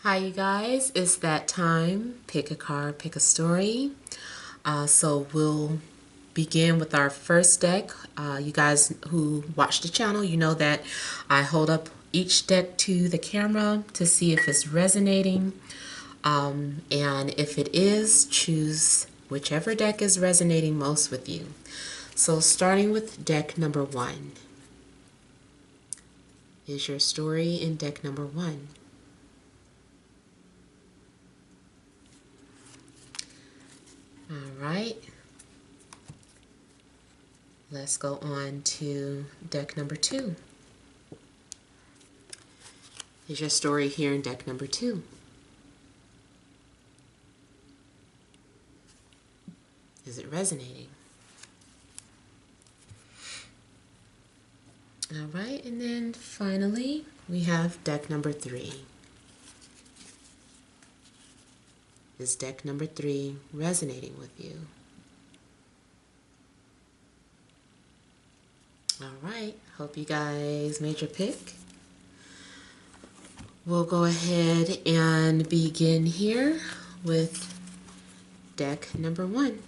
Hi you guys, it's that time. Pick a card, pick a story. So we'll begin with our first deck. You guys who watch the channel, you know that I hold up each deck to the camera to see if it's resonating. And if it is, choose whichever deck is resonating most with you. So starting with deck number 1. Is your story in deck number 1? All right. Let's go on to deck number 2. Is your story here in deck number 2? Is it resonating? All right, and then finally, we have deck number 3. Is deck number 3 resonating with you? All right, hope you guys made your pick. We'll go ahead and begin here with deck number 1.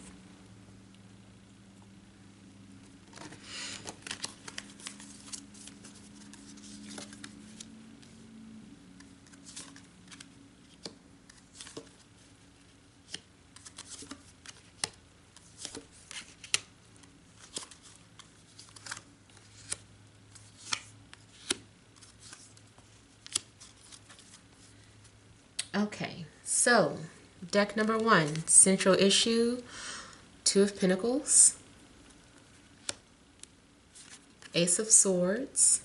Okay, so deck number 1, central issue, 2 of Pentacles, Ace of Swords,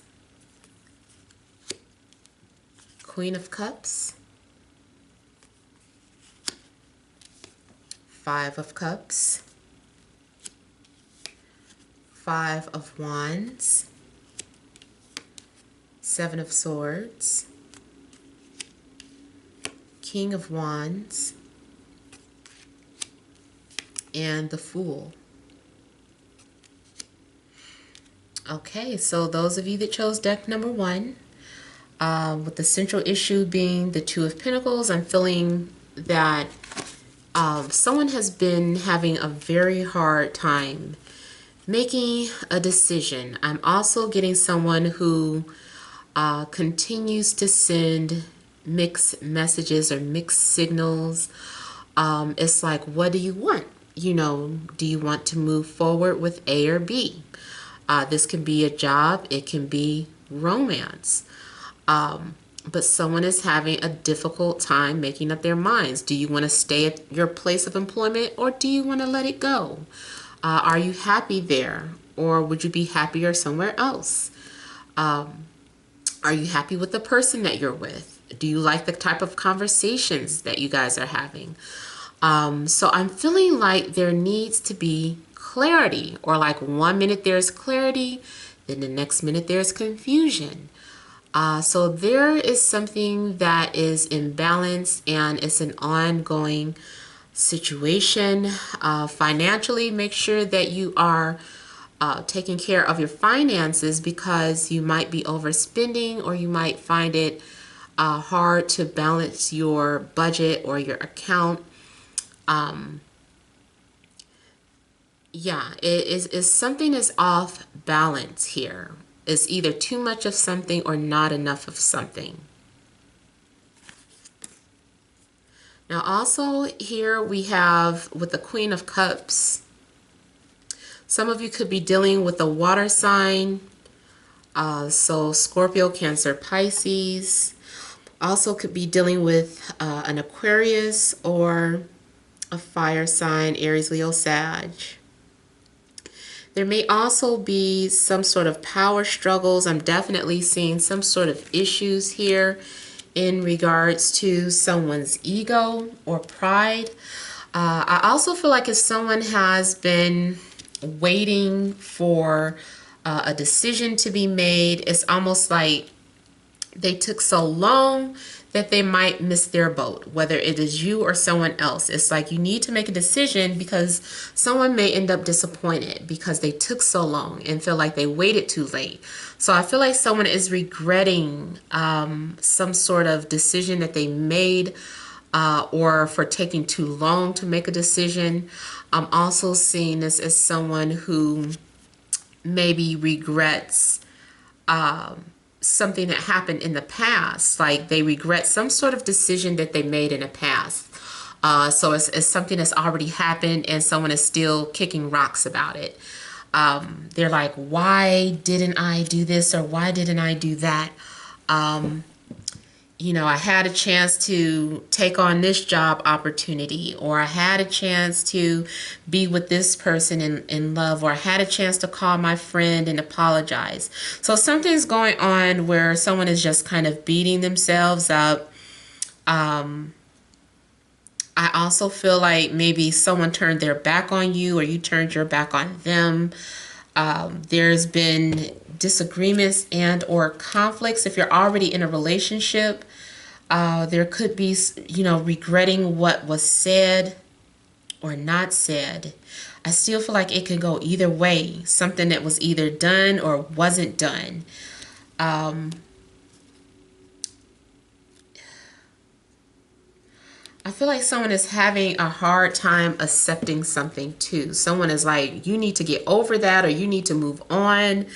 Queen of Cups, 5 of Cups, 5 of Wands, 7 of Swords, King of Wands, and the Fool. Okay, so those of you that chose deck number 1, with the central issue being the 2 of Pentacles, I'm feeling that someone has been having a very hard time making a decision. I'm also getting someone who continues to send mixed messages or mixed signals. It's like, what do you want? You know, do you want to move forward with A or B? This can be a job, it can be romance. But someone is having a difficult time making up their minds. Do you want to stay at your place of employment or do you want to let it go? Are you happy there or would you be happier somewhere else? Are you happy with the person that you're with? Do you like the type of conversations that you guys are having? So I'm feeling like there needs to be clarity, or like 1 minute there's clarity, then the next minute there's confusion. So there is something that is imbalanced and it's an ongoing situation. Financially, make sure that you are taking care of your finances because you might be overspending or you might find it hard to balance your budget or your account. Yeah, it is something is off balance here. It's either too much of something or not enough of something. Now also here we have with the Queen of Cups, some of you could be dealing with a water sign, so Scorpio, Cancer, Pisces. Also could be dealing with an Aquarius or a fire sign, Aries, Leo, Sag. There may also be some sort of power struggles. I'm definitely seeing some sort of issues here in regards to someone's ego or pride. I also feel like if someone has been waiting for a decision to be made, it's almost like they took so long that they might miss their boat, whether it is you or someone else. It's like you need to make a decision because someone may end up disappointed because they took so long and feel like they waited too late. So I feel like someone is regretting some sort of decision that they made, or for taking too long to make a decision. I'm also seeing this as someone who maybe regrets something that happened in the past. Like they regret some sort of decision that they made in the past. So it's something that's already happened and someone is still kicking rocks about it. They're like, why didn't I do this, or why didn't I do that? I had a chance to take on this job opportunity, or I had a chance to be with this person in love, or I had a chance to call my friend and apologize. So something's going on where someone is just kind of beating themselves up. I also feel like maybe someone turned their back on you, or you turned your back on them. There's been disagreements and or conflicts. If you're already in a relationship, there could be, regretting what was said or not said. I still feel like it could go either way. Something that was either done or wasn't done. I feel like someone is having a hard time accepting something too. Someone is like, you need to get over that, or you need to move on.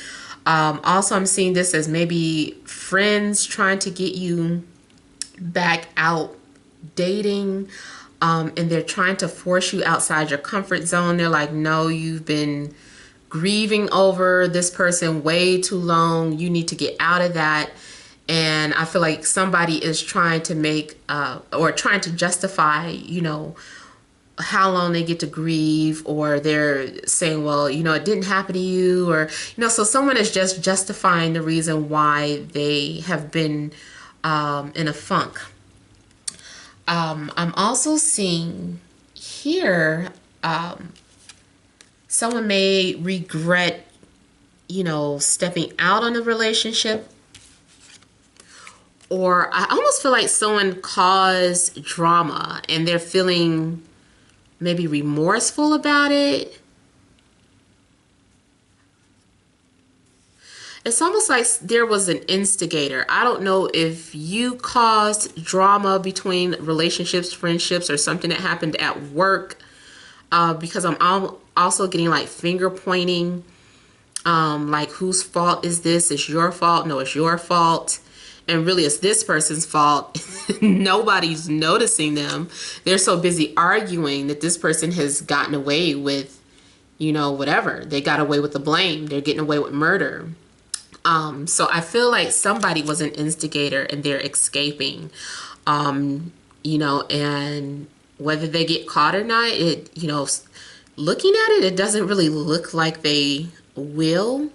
Also, I'm seeing this as maybe friends trying to get you back out dating, and they're trying to force you outside your comfort zone. They're like, no, you've been grieving over this person way too long. You need to get out of that. And I feel like somebody is trying to make or trying to justify, how long they get to grieve, or they're saying, well, it didn't happen to you, or, so someone is just justifying the reason why they have been in a funk. I'm also seeing here, someone may regret, stepping out on a relationship, or I almost feel like someone caused drama and they're feeling maybe remorseful about it. It's almost like there was an instigator. I don't know if you caused drama between relationships, friendships, or something that happened at work, because I'm also getting like finger pointing, like whose fault is this? It's your fault. No, it's your fault. And really it's this person's fault. Nobody's noticing them. They're so busy arguing that this person has gotten away with, whatever. They got away with the blame. They're getting away with murder. So I feel like somebody was an instigator and they're escaping, and whether they get caught or not, looking at it, it doesn't really look like they will.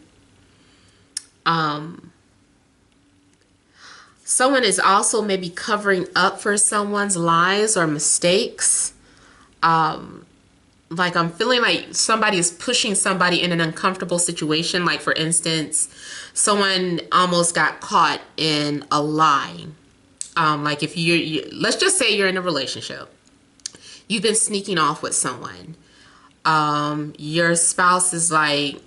Someone is also maybe covering up for someone's lies or mistakes. Like I'm feeling like somebody is pushing somebody in an uncomfortable situation. Like for instance, someone almost got caught in a lie. Like if let's just say you're in a relationship. You've been sneaking off with someone. Your spouse is like,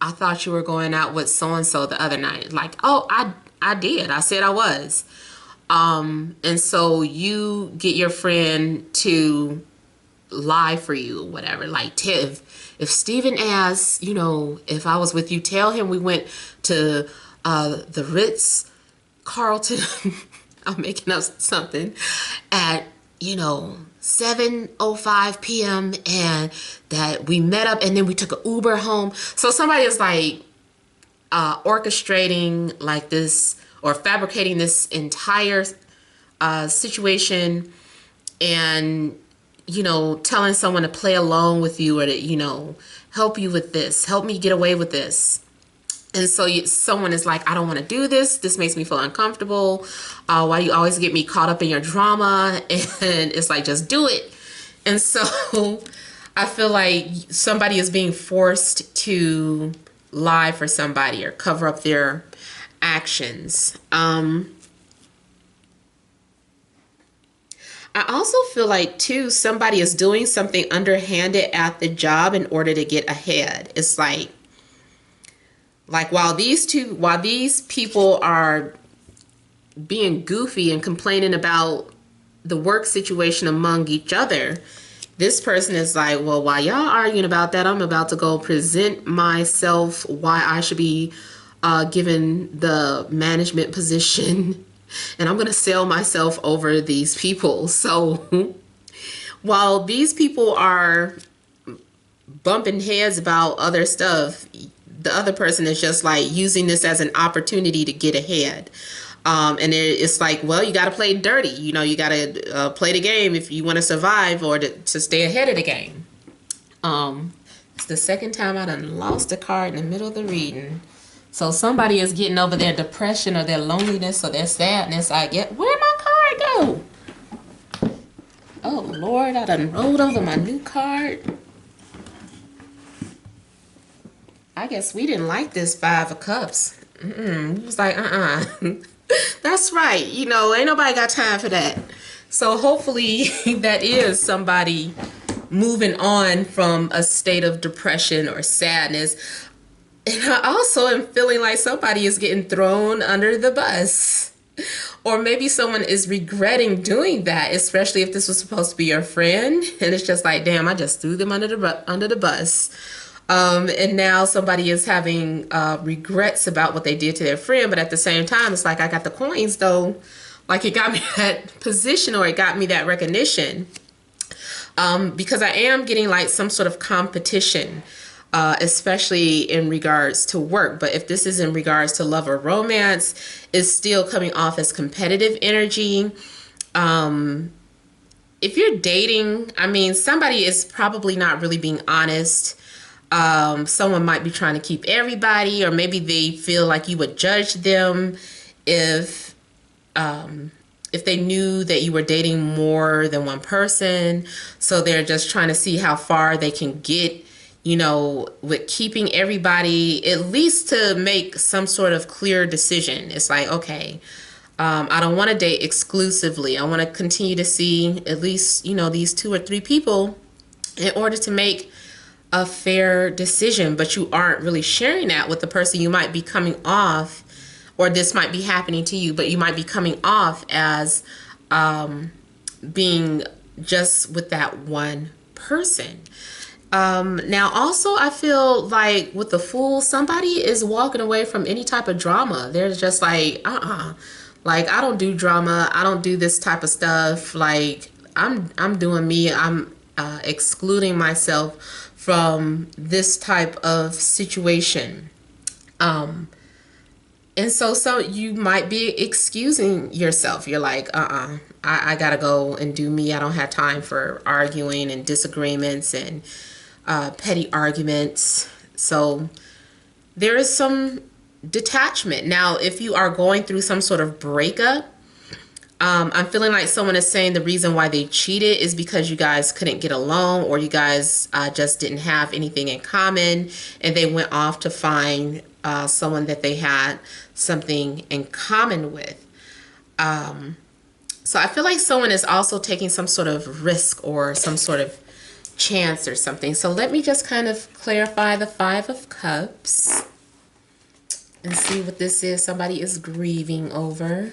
I thought you were going out with so-and-so the other night. Like, oh, I did. I said I was. And so you get your friend to lie for you, whatever. Like, if Steven asks, if I was with you, tell him we went to the Ritz Carlton, I'm making up something, at 7:05 p.m. and that we met up and then we took an Uber home. So somebody is like orchestrating like this or fabricating this entire situation, and telling someone to play along with you, or to help you with this, help me get away with this. And so someone is like, I don't want to do this. This makes me feel uncomfortable. Why do you always get me caught up in your drama? And it's like, just do it. And so I feel like somebody is being forced to lie for somebody or cover up their actions. I also feel like too somebody is doing something underhanded at the job in order to get ahead. It's like while these people are being goofy and complaining about the work situation among each other, this person is like, well, while y'all arguing about that, I'm about to go present myself why I should be given the management position, and I'm going to sell myself over these people. So while these people are bumping heads about other stuff, the other person is just like using this as an opportunity to get ahead. And it's like, well, you got to play dirty. You know, you got to play the game if you want to survive or to stay ahead of the game. It's the second time I done lost a card in the middle of the reading. So somebody is getting over their depression or their loneliness or their sadness. Where'd my card go? Oh, Lord, I done rolled over my new card. I guess we didn't like this Five of Cups. It was like, That's right. You know, ain't nobody got time for that. So hopefully that is somebody moving on from a state of depression or sadness. And I also am feeling like somebody is getting thrown under the bus. Or maybe someone is regretting doing that, especially if this was supposed to be your friend. And it's just like, damn, I just threw them under the bus. And now somebody is having regrets about what they did to their friend. But at the same time, it's like, I got the coins, though. Like, it got me that position, or it got me that recognition. Because I am getting like some sort of competition, especially in regards to work. But if this is in regards to love or romance, it's still coming off as competitive energy. If you're dating, I mean, somebody is probably not really being honest. Someone might be trying to keep everybody, or maybe they feel like you would judge them if they knew that you were dating more than one person. So they're just trying to see how far they can get, you know, with keeping everybody, at least to make some sort of clear decision. It's like, okay, I don't want to date exclusively. I want to continue to see at least, you know, these 2 or 3 people in order to make a fair decision. But you aren't really sharing that with the person. You might be coming off, or this might be happening to you, but you might be coming off as being just with that one person. Now also, I feel like with the Fool, somebody is walking away from any type of drama. They're just like, like, I don't do drama. I don't do this type of stuff. Like, I'm doing me. I'm excluding myself from this type of situation. And so you might be excusing yourself. You're like, I gotta go and do me. I don't have time for arguing and disagreements and petty arguments. So there is some detachment. Now, if you are going through some sort of breakup, I'm feeling like someone is saying the reason why they cheated is because you guys couldn't get along, or you guys just didn't have anything in common, and they went off to find someone that they had something in common with. So I feel like someone is also taking some sort of risk or some sort of chance or something. So let me just kind of clarify the Five of Cups and see what this is somebody is grieving over.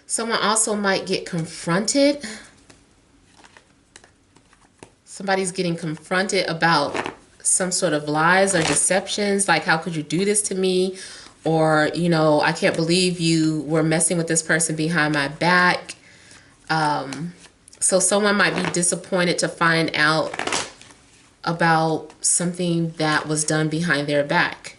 Someone also might get confronted. Somebody's getting confronted about some sort of lies or deceptions. Like, how could you do this to me? Or, you know, I can't believe you were messing with this person behind my back. So someone might be disappointed to find out about something that was done behind their back.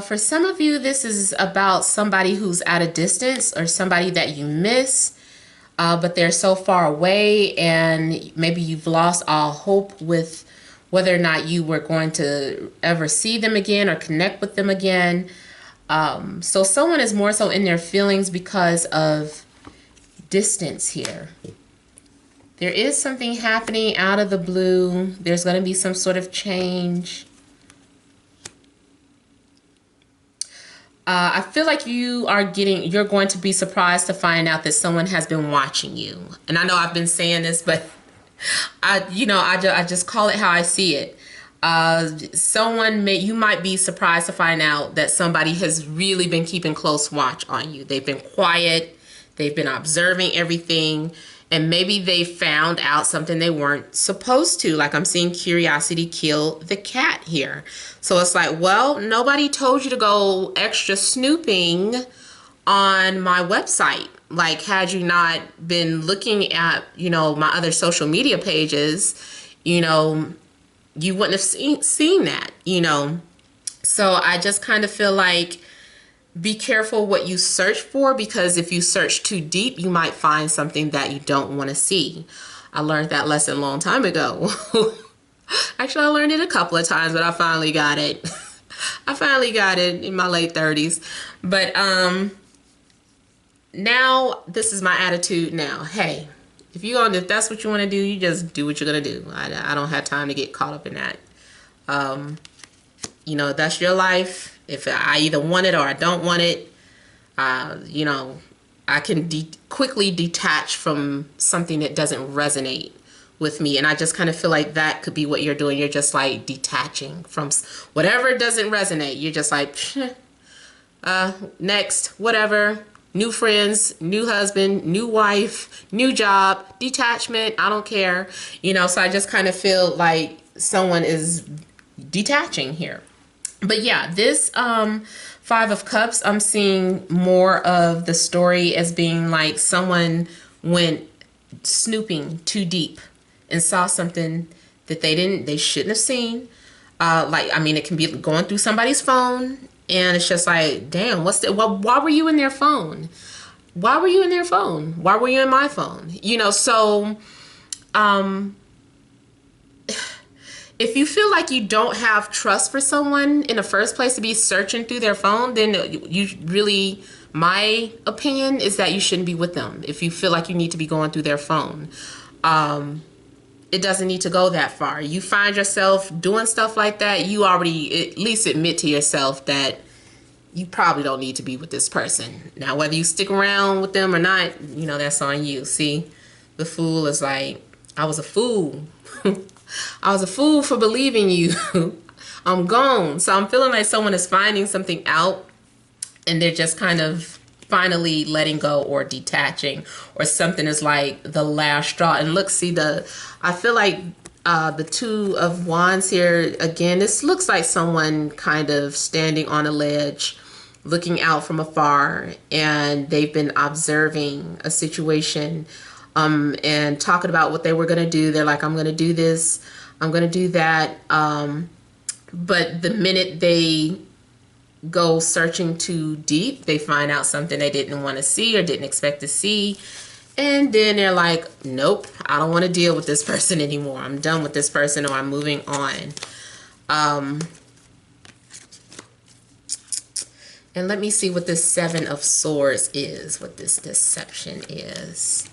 For some of you, this is about somebody who's at a distance or somebody that you miss. but they're so far away, and maybe you've lost all hope with whether or not you were going to ever see them again or connect with them again. So someone is more so in their feelings because of distance here. There is something happening out of the blue. There's going to be some sort of change. I feel like you're going to be surprised to find out that someone has been watching you. And I know I've been saying this, but I just call it how I see it. You might be surprised to find out that somebody has really been keeping close watch on you. They've been quiet. They've been observing everything. And maybe they found out something they weren't supposed to. Like I'm seeing curiosity kill the cat here. So it's like, well, nobody told you to go extra snooping on my website. Like, had you not been looking at, my other social media pages, you wouldn't have seen that, So I just kind of feel like be careful what you search for, because if you search too deep, you might find something that you don't want to see. I learned that lesson a long time ago. Actually, I learned it a couple of times, but I finally got it. I finally got it in my late 30s. But now this is my attitude now. Hey, if that's what you want to do, you just do what you're going to do. I don't have time to get caught up in that. That's your life. If I either want it or I don't want it, I can quickly detach from something that doesn't resonate with me. And I just kind of feel like that could be what you're doing. You're just like detaching from whatever doesn't resonate. You're just like, next, whatever. New friends, new husband, new wife, new job, detachment. I don't care. So I just kind of feel like someone is detaching here. But yeah, this Five of Cups, I'm seeing more of the story as being like someone went snooping too deep and saw something that they shouldn't have seen. It can be going through somebody's phone, and it's just like, damn, why were you in their phone? Why were you in their phone? Why were you in my phone? If you feel like you don't have trust for someone in the first place to be searching through their phone, then my opinion is that you shouldn't be with them. If you feel like you need to be going through their phone, it doesn't need to go that far. You find yourself doing stuff like that, you already at least admit to yourself that you probably don't need to be with this person. Now, whether you stick around with them or not, that's on you. See, the Fool is like, I was a fool. I was a fool for believing you. I'm gone. So I'm feeling like someone is finding something out, and they're just kind of finally letting go or detaching, or something is like the last straw. And look, see, I feel like the Two of Wands here, again, this looks like someone kind of standing on a ledge, looking out from afar, and they've been observing a situation and talking about what they were going to do. They're like, I'm going to do this, I'm going to do that. But the minute they go searching too deep, they find out something they didn't want to see or didn't expect to see. And then they're like, nope, I don't want to deal with this person anymore. I'm done with this person, or I'm moving on. And let me see what this Seven of Swords is, what this deception is.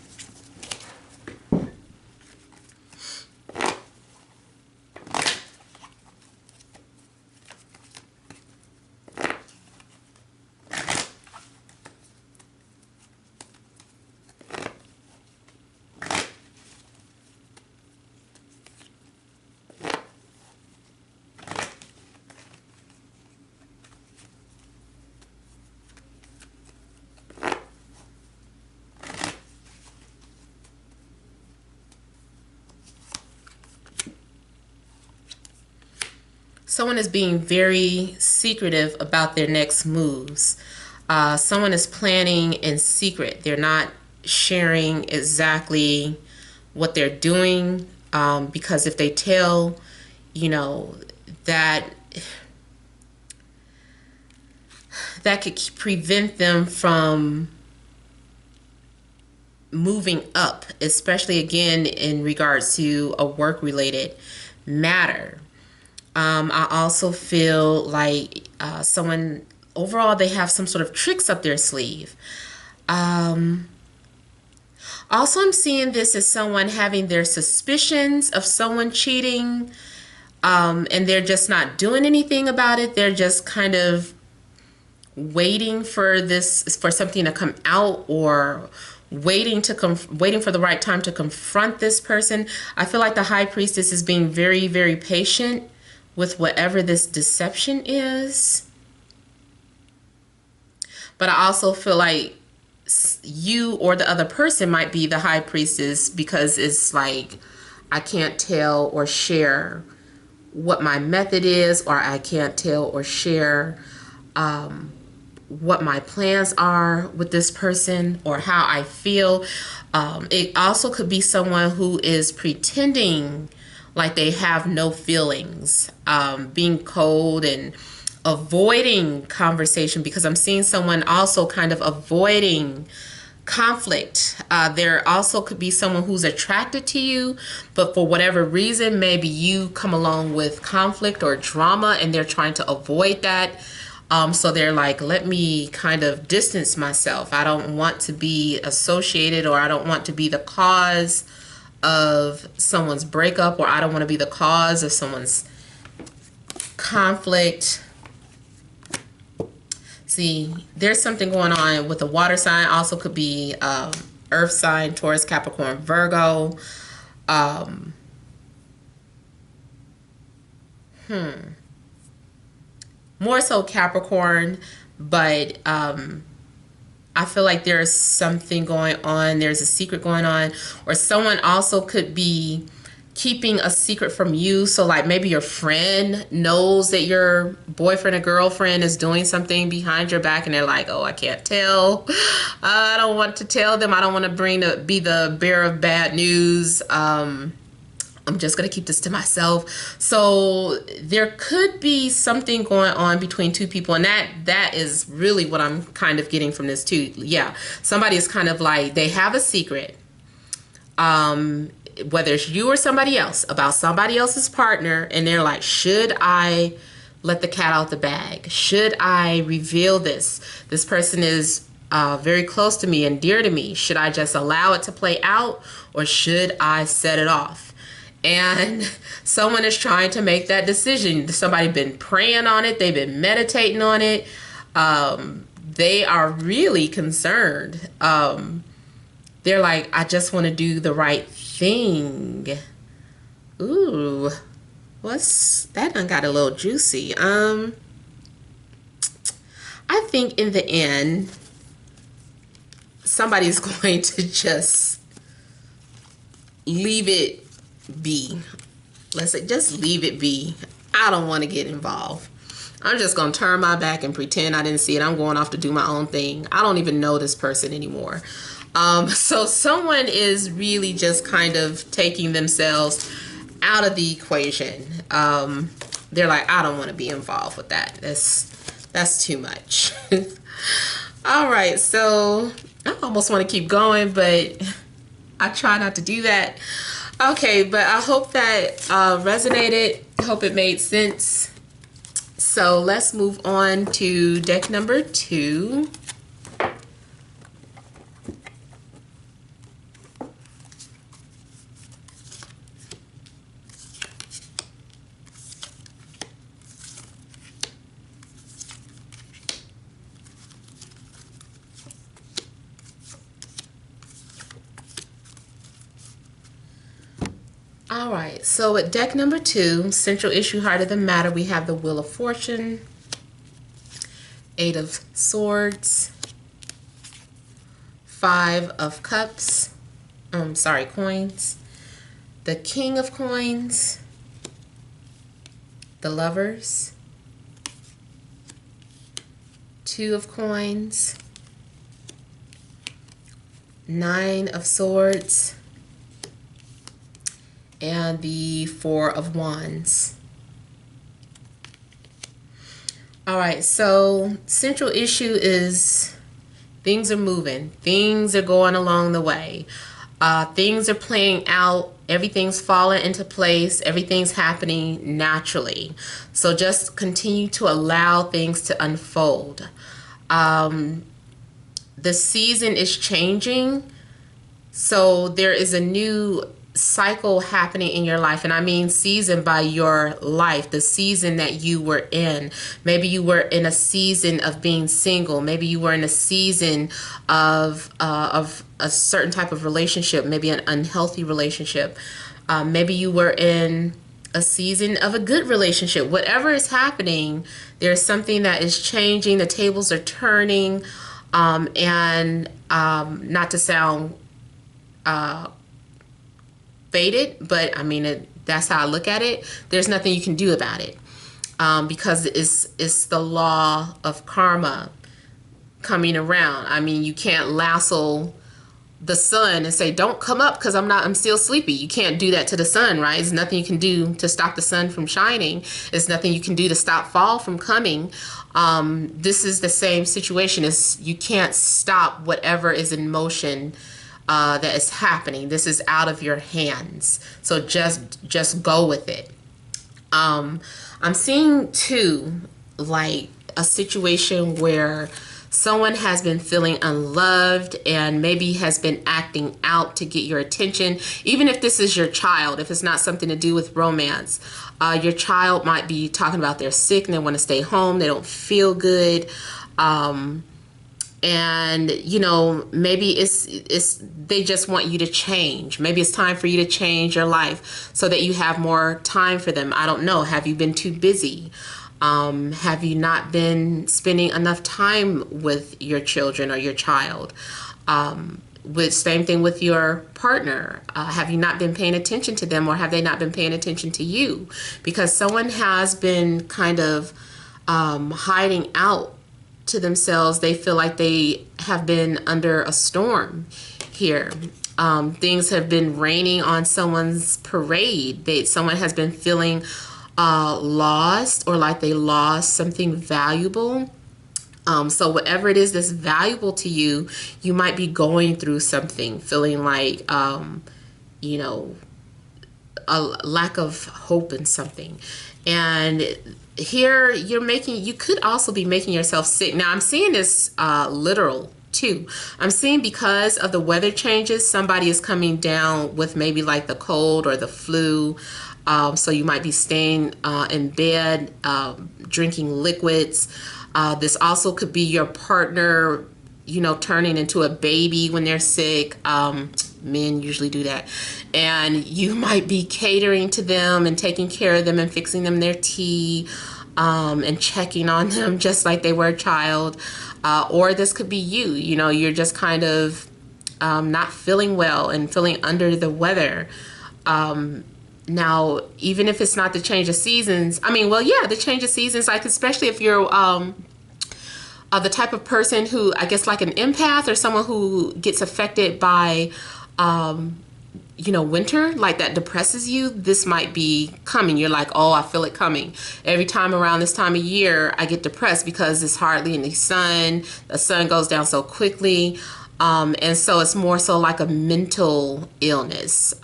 Someone is being very secretive about their next moves. Someone is planning in secret. They're not sharing exactly what they're doing, because if they tell, that could prevent them from moving up, especially again in regards to a work-related matter. I also feel like someone, overall, they have some sort of tricks up their sleeve. Also, I'm seeing this as someone having their suspicions of someone cheating, and they're just not doing anything about it. They're just kind of waiting for something to come out, or waiting for the right time to confront this person. I feel like the High Priestess is being very, very patient with whatever this deception is. But I also feel like you or the other person might be the High Priestess, because it's like, I can't tell or share what my method is, or I can't tell or share what my plans are with this person, or how I feel. It also could be someone who is pretending like they have no feelings, being cold and avoiding conversation, because I'm seeing someone also kind of avoiding conflict. There also could be someone who's attracted to you, but for whatever reason, maybe you come along with conflict or drama and they're trying to avoid that. So they're like, let me kind of distance myself. I don't want to be associated, or I don't want to be the cause of someone's breakup, or I don't want to be the cause of someone's conflict. See, there's something going on with the water sign. Also could be earth sign, Taurus, Capricorn, Virgo. More so Capricorn, but I feel like there's something going on. There's a secret going on, or someone also could be keeping a secret from you. So like maybe your friend knows that your boyfriend or girlfriend is doing something behind your back, and they're like, oh, I can't tell. I don't want to tell them. I don't want to be the bearer of bad news. I'm just going to keep this to myself. So there could be something going on between two people. And that is really what I'm kind of getting from this too. Yeah. Somebody is kind of like, they have a secret, whether it's you or somebody else, about somebody else's partner. And they're like, should I let the cat out the bag? Should I reveal this? This person is very close to me and dear to me. Should I just allow it to play out, or should I set it off? And someone is trying to make that decision. Somebody's been praying on it. They've been meditating on it. They are really concerned. They're like, I just want to do the right thing. Ooh, what's that? Done got a little juicy. I think in the end, somebody's going to just leave it be. Let's say just leave it be. I don't want to get involved. I'm just going to turn my back and pretend I didn't see it. I'm going off to do my own thing. I don't even know this person anymore. So someone is really just kind of taking themselves out of the equation. They're like, I don't want to be involved with that. That's too much. All right. So I almost want to keep going, but I try not to do that. Okay, but I hope that resonated. I hope it made sense. So let's move on to deck number 2. All right, so at deck number 2, central issue, heart of the matter, we have the Wheel of Fortune, 8 of Swords, 5 of Cups, coins, the King of Coins, the Lovers, 2 of Coins, 9 of Swords, and the 4 of Wands. All right, so central issue is Things are moving. Things are going along the way. Things are playing out. Everything's falling into place. Everything's happening naturally. So just continue to allow things to unfold. The season is changing. So there is a new cycle happening in your life, and I mean season by your life, the season that you were in. Maybe you were in a season of being single. Maybe you were in a season of a certain type of relationship, maybe an unhealthy relationship. Maybe you were in a season of a good relationship. Whatever is happening, there's something that is changing. The tables are turning, and not to sound faded, but I mean that's how I look at it. There's nothing you can do about it, because it's the law of karma coming around. I mean, you can't lasso the sun and say, don't come up because I'm still sleepy. You can't do that to the sun, right? There's nothing you can do to stop the sun from shining. There's nothing you can do to stop fall from coming. This is the same situation. Is you can't stop whatever is in motion that is happening. This is out of your hands. So just go with it. I'm seeing too, like a situation where someone has been feeling unloved and maybe has been acting out to get your attention. Even if this is your child, if it's not something to do with romance, your child might be talking about they're sick and they want to stay home. They don't feel good. And you know, maybe it's they just want you to change. Maybe it's time for you to change your life so that you have more time for them. I don't know. Have you been too busy? Have you not been spending enough time with your children or your child? Same thing with your partner. Have you not been paying attention to them, or have they not been paying attention to you? Because someone has been kind of hiding out to themselves. They feel like they have been under a storm here. Things have been raining on someone's parade. Someone has been feeling lost, or like they lost something valuable. So whatever it is that's valuable to you, you might be going through something, feeling like, you know, a lack of hope in something. And here you could also be making yourself sick. Now I'm seeing this literal too. I'm seeing because of the weather changes, somebody is coming down with maybe like the cold or the flu. So you might be staying in bed, drinking liquids. This also could be your partner, you know, turning into a baby when they're sick. Men usually do that. And you might be catering to them and taking care of them and fixing them their tea, and checking on them just like they were a child. Or this could be you know, you're just kind of not feeling well and feeling under the weather. Now, even if it's not the change of seasons, I mean, well, yeah, the change of seasons, like especially if you're the type of person who, I guess, like an empath or someone who gets affected by, you know, winter, like that depresses you, this might be coming. You're like, oh, I feel it coming. Every time around this time of year, I get depressed because it's hardly any sun. The sun goes down so quickly. And so it's more so like a mental illness.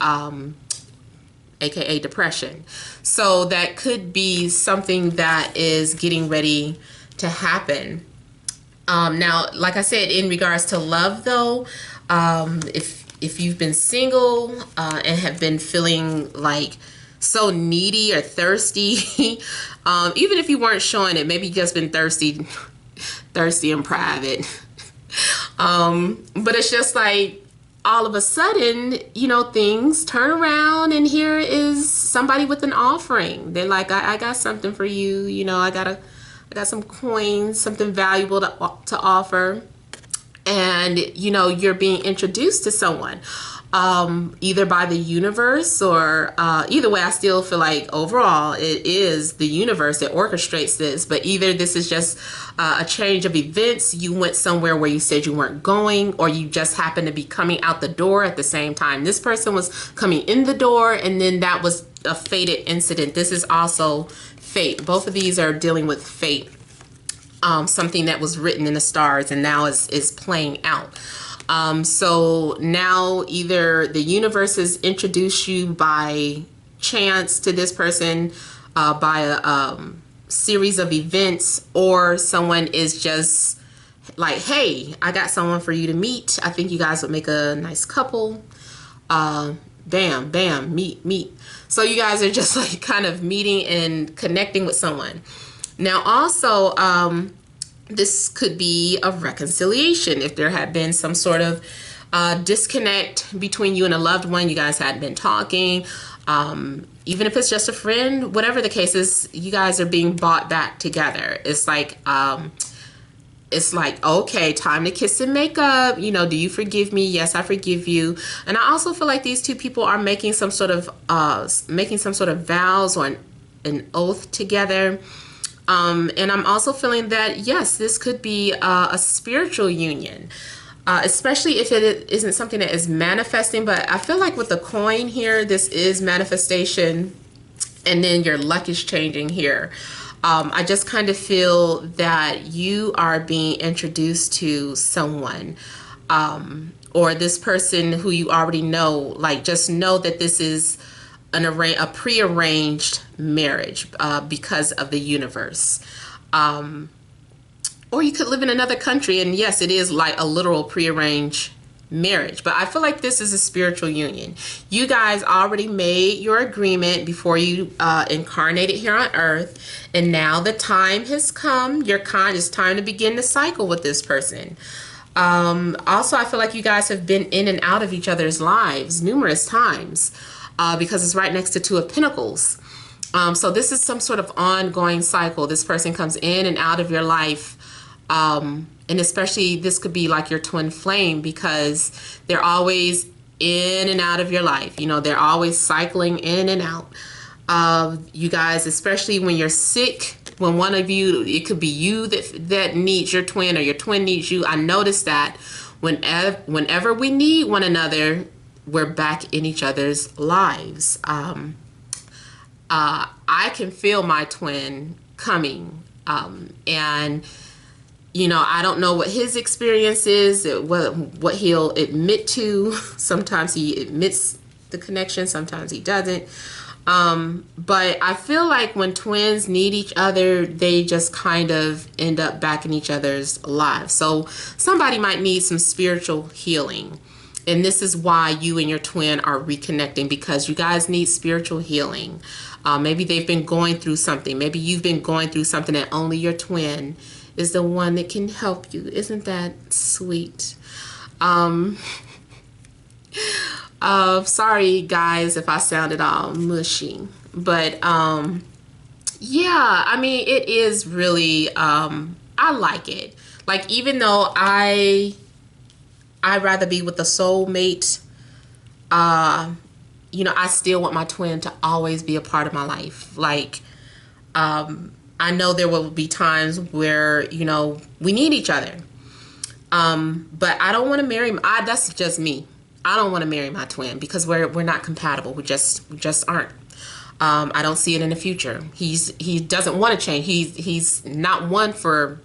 AKA depression. So that could be something that is getting ready to happen. Now, like I said, in regards to love though, if you've been single and have been feeling like so needy or thirsty, even if you weren't showing it, maybe you just been thirsty in private. But it's just like, all of a sudden, you know, things turn around and here is somebody with an offering. They're like, I got something for you. You know, I got some coins, something valuable to offer. And, you know, you're being introduced to someone, either by the universe or either way. I still feel like overall it is the universe that orchestrates this, but either this is just a change of events. You went somewhere where you said you weren't going, or you just happened to be coming out the door at the same time. This person was coming in the door, and then that was a fated incident. This is also fate. Both of these are dealing with fate. something that was written in the stars and now is playing out. So now either the universe has introduced you by chance to this person, by a series of events, or someone is just like, hey, I got someone for you to meet. I think you guys would make a nice couple. Bam, bam, meet. So you guys are just like kind of meeting and connecting with someone. Now also, this could be a reconciliation. If there had been some sort of disconnect between you and a loved one, you guys hadn't been talking, even if it's just a friend, whatever the case is, you guys are being brought back together. It's like, okay, time to kiss and make up. You know, do you forgive me? Yes, I forgive you. And I also feel like these two people are making some sort of vows or an oath together. And I'm also feeling that, yes, this could be a spiritual union, especially if it isn't something that is manifesting. But I feel like with the coin here, this is manifestation, and then your luck is changing here. I just kind of feel that you are being introduced to someone, or this person who you already know. Like, just know that this is a prearranged marriage because of the universe. Or you could live in another country, and yes, it is like a literal prearranged marriage. But I feel like this is a spiritual union. You guys already made your agreement before you incarnated here on earth, and now the time has come. It's time to begin the cycle with this person. Also, I feel like you guys have been in and out of each other's lives numerous times, because it's right next to Two of Pentacles. So this is some sort of ongoing cycle. This person comes in and out of your life. And especially this could be like your twin flame, because they're always in and out of your life. You know, they're always cycling in and out of you guys, especially when you're sick. When one of you, it could be you that needs your twin, or your twin needs you. I noticed that whenever we need one another, we're back in each other's lives. I can feel my twin coming, and you know, I don't know what his experience is, what he'll admit to. Sometimes he admits the connection, sometimes he doesn't. But I feel like when twins need each other, they just kind of end up back in each other's lives. So somebody might need some spiritual healing. And this is why you and your twin are reconnecting, because you guys need spiritual healing. Maybe they've been going through something. Maybe you've been going through something, and only your twin is the one that can help you. Isn't that sweet? Sorry guys if I sounded all mushy, but yeah, I mean, it is really, I like it. Like, even though I'd rather be with a soulmate, you know, I still want my twin to always be a part of my life. Like, I know there will be times where, you know, we need each other. But I don't want to marry him. That's just me. I don't want to marry my twin because we're not compatible. We just aren't. I don't see it in the future. He doesn't want to change. He's not one for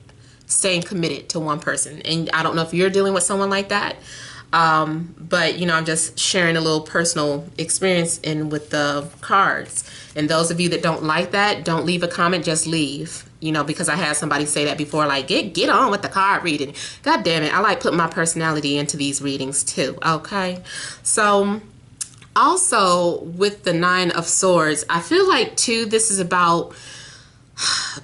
staying committed to one person. And I don't know if you're dealing with someone like that. But you know, I'm just sharing a little personal experience with the cards. And those of you that don't like that, don't leave a comment, just leave. You know, because I had somebody say that before, like, get on with the card reading. God damn it, I like putting my personality into these readings too, okay? So, also with the Nine of Swords, I feel like too, this is about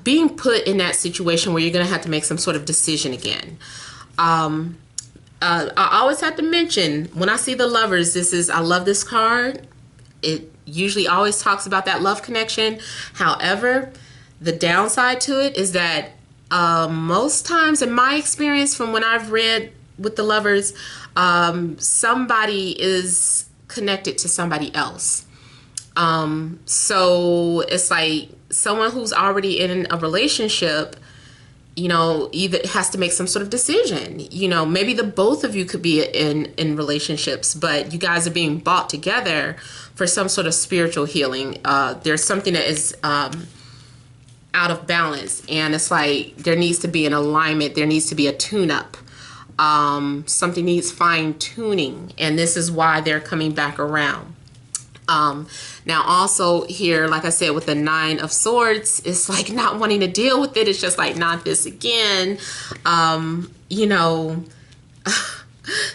being put in that situation where you're going to have to make some sort of decision again. I always have to mention, when I see the Lovers, I love this card. It usually always talks about that love connection. However, the downside to it is that most times, in my experience from when I've read with the Lovers, somebody is connected to somebody else. So it's like someone who's already in a relationship, you know, either has to make some sort of decision. You know, maybe the both of you could be in relationships, but you guys are being brought together for some sort of spiritual healing. There's something that is out of balance, and it's like there needs to be an alignment, there needs to be a tune-up. Something needs fine-tuning, and this is why they're coming back around. Now also here, like I said, with the Nine of Swords, it's like not wanting to deal with it. It's just like, not this again. You know,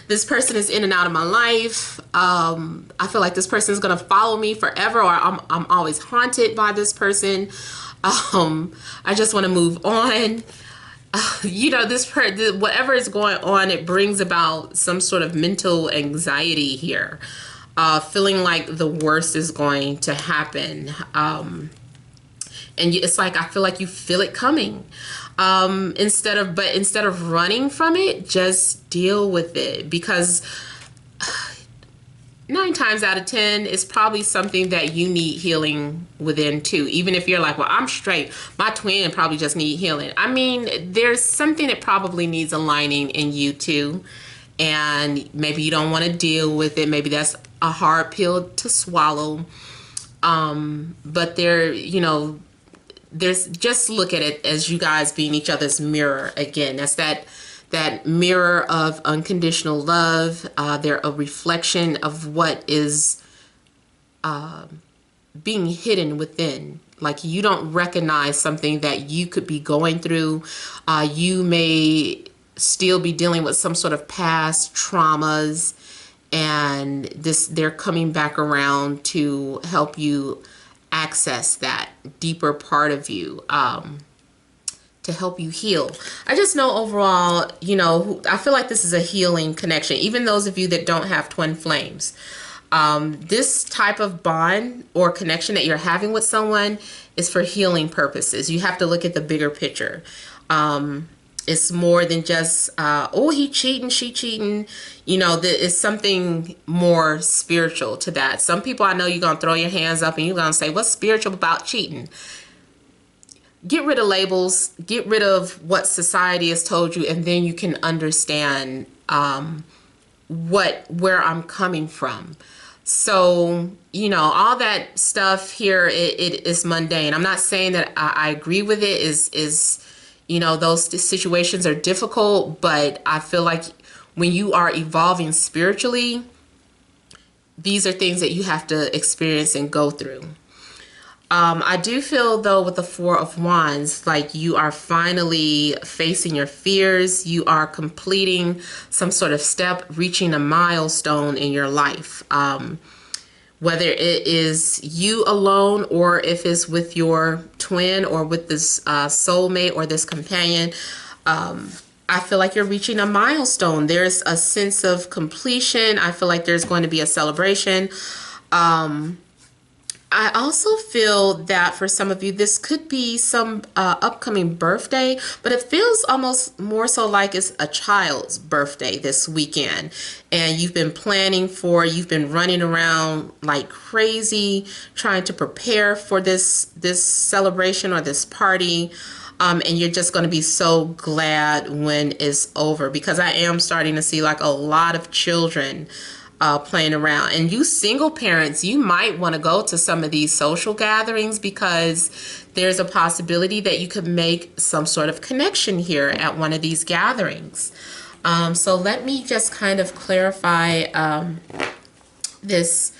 this person is in and out of my life. I feel like this person is going to follow me forever, or I'm always haunted by this person. I just want to move on. You know, whatever is going on, it brings about some sort of mental anxiety here. Feeling like the worst is going to happen. And it's like, I feel like you feel it coming. Instead of running from it, just deal with it, because 9 times out of 10, it's probably something that you need healing within too. Even if you're like, well, I'm straight, my twin probably just need healing. I mean, there's something that probably needs aligning in you too. And maybe you don't want to deal with it. Maybe that's a hard pill to swallow. But there's, just look at it as you guys being each other's mirror again. That's that mirror of unconditional love. They're a reflection of what is being hidden within. Like, you don't recognize something that you could be going through. You may still be dealing with some sort of past traumas, and they're coming back around to help you access that deeper part of you, to help you heal. I just know overall, I feel like this is a healing connection. Even those of you that don't have twin flames, this type of bond or connection that you're having with someone is for healing purposes. You have to look at the bigger picture. It's more than just, oh, he cheating, she cheating. It's something more spiritual to that. Some people, I know you're going to throw your hands up and you're going to say, what's spiritual about cheating? Get rid of labels, get rid of what society has told you, and then you can understand where I'm coming from. So, all that stuff here, it is mundane. I'm not saying that I agree with it. Those situations are difficult, but I feel like when you are evolving spiritually, these are things that you have to experience and go through. I do feel, though, with the Four of Wands, like you are finally facing your fears. You are completing some sort of step, reaching a milestone in your life. Whether it is you alone, or if it's with your twin, or with this soulmate or this companion, I feel like you're reaching a milestone. There's a sense of completion. I feel like there's going to be a celebration. I also feel that for some of you, this could be some upcoming birthday, but it feels almost more so like it's a child's birthday this weekend. And you've been planning you've been running around like crazy, trying to prepare for this celebration or this party. And you're just going to be so glad when it's over, because I am starting to see like a lot of children playing around. And you single parents, you might want to go to some of these social gatherings, because there's a possibility that you could make some sort of connection here at one of these gatherings. So let me just kind of clarify this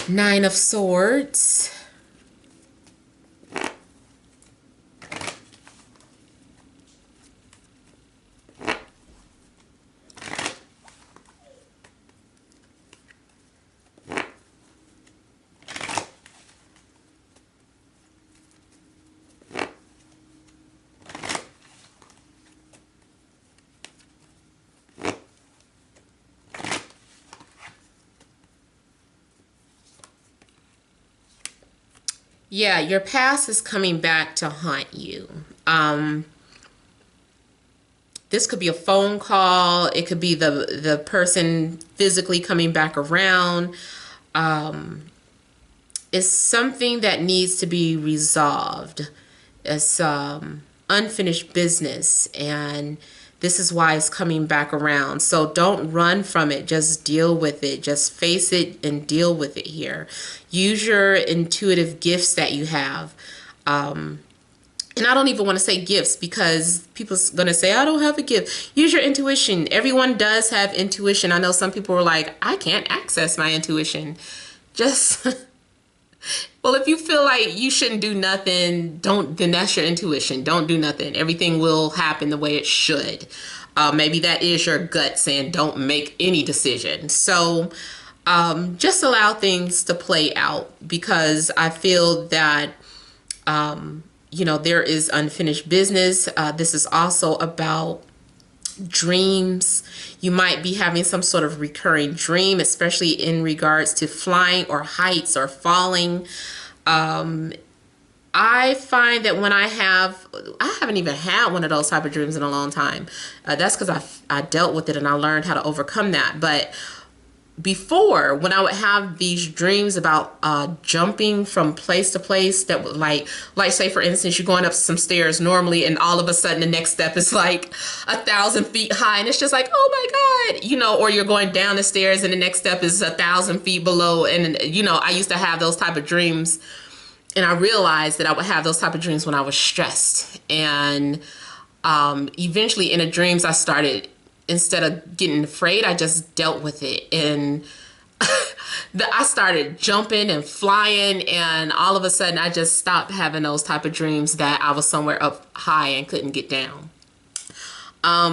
Nine of Swords. Yeah, your past is coming back to haunt you. This could be a phone call. It could be the person physically coming back around. It's something that needs to be resolved. It's unfinished business, and this is why it's coming back around. So don't run from it. Just deal with it. Just face it and deal with it here. Use your intuitive gifts that you have. And I don't even want to say gifts because people's going to say, I don't have a gift. Use your intuition. Everyone does have intuition. I know some people are like, I can't access my intuition. Just, well, if you feel like you shouldn't do nothing, then that's your intuition. Don't do nothing. Everything will happen the way it should. Maybe that is your gut saying don't make any decision. So just allow things to play out, because I feel that there is unfinished business. This is also about dreams. You might be having some sort of recurring dream, especially in regards to flying or heights or falling. I find that when I haven't even had one of those type of dreams in a long time. That's because I dealt with it and I learned how to overcome that. But before, when I would have these dreams about jumping from place to place, that would like say for instance, you're going up some stairs normally and all of a sudden the next step is like 1,000 feet high, and it's just like, oh my God, or you're going down the stairs and the next step is 1,000 feet below. And I used to have those type of dreams, and I realized that I would have those type of dreams when I was stressed. And eventually in the dreams I started, instead of getting afraid, I just dealt with it. And I started jumping and flying, and all of a sudden I just stopped having those type of dreams that I was somewhere up high and couldn't get down.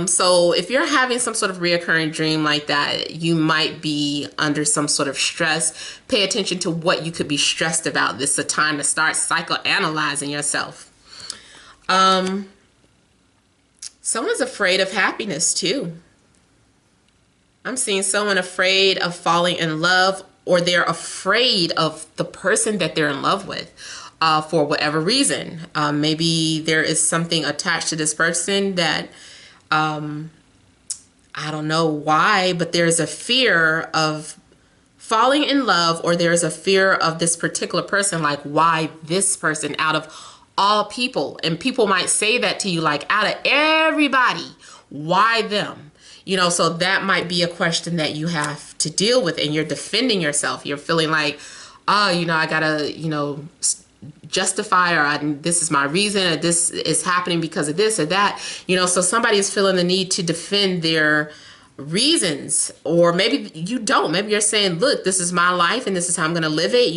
So if you're having some sort of reoccurring dream like that, you might be under some sort of stress. Pay attention to what you could be stressed about. This is a time to start psychoanalyzing yourself. Someone's afraid of happiness too. I'm seeing someone afraid of falling in love, or they're afraid of the person that they're in love with for whatever reason. Maybe there is something attached to this person that I don't know why, but there's a fear of falling in love, or there's a fear of this particular person. Like, why this person out of all people? And people might say that to you, like, out of everybody, why them? So that might be a question that you have to deal with, and you're defending yourself. You're feeling like, oh, I gotta, justify, or this is my reason, or this is happening because of this or that. So somebody is feeling the need to defend their reasons, or maybe you don't. Maybe you're saying, look, this is my life and this is how I'm gonna live it.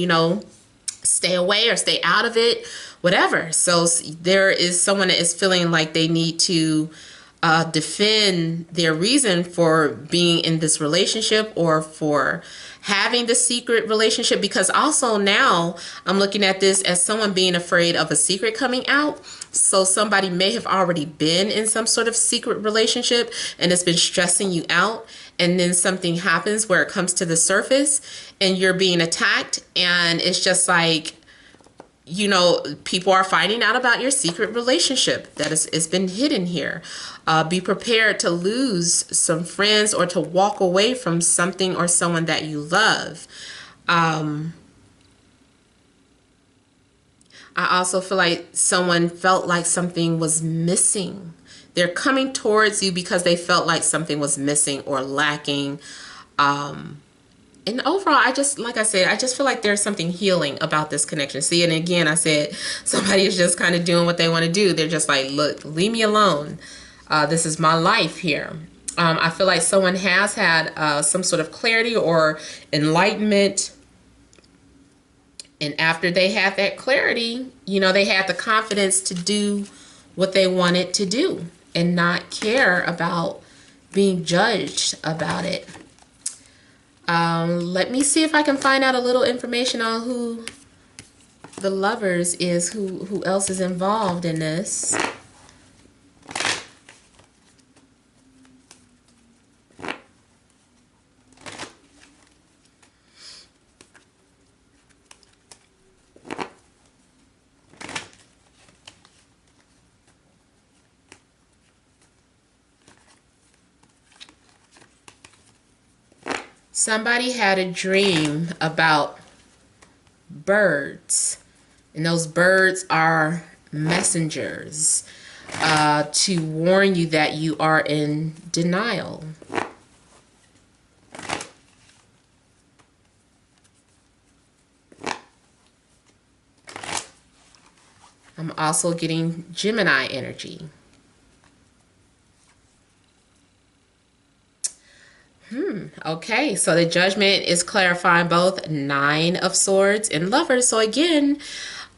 Stay away or stay out of it, whatever. So there is someone that is feeling like they need to defend their reason for being in this relationship, or for having the secret relationship, because also now I'm looking at this as someone being afraid of a secret coming out. So somebody may have already been in some sort of secret relationship and it's been stressing you out, and then something happens where it comes to the surface and you're being attacked, and it's just like, people are finding out about your secret relationship that it's been hidden here. Be prepared to lose some friends, or to walk away from something or someone that you love. I also feel like someone felt like something was missing. They're coming towards you because they felt like something was missing or lacking. And overall, like I said, I just feel like there's something healing about this connection. See, and again, I said somebody is just kind of doing what they want to do. They're just like, look, leave me alone. This is my life here. I feel like someone has had some sort of clarity or enlightenment. And after they had that clarity, they had the confidence to do what they wanted to do and not care about being judged about it. Let me see if I can find out a little information on who the lovers is, who else is involved in this. Somebody had a dream about birds, and those birds are messengers to warn you that you are in denial. I'm also getting Gemini energy. Okay, so the Judgment is clarifying both Nine of Swords and Lovers. So again,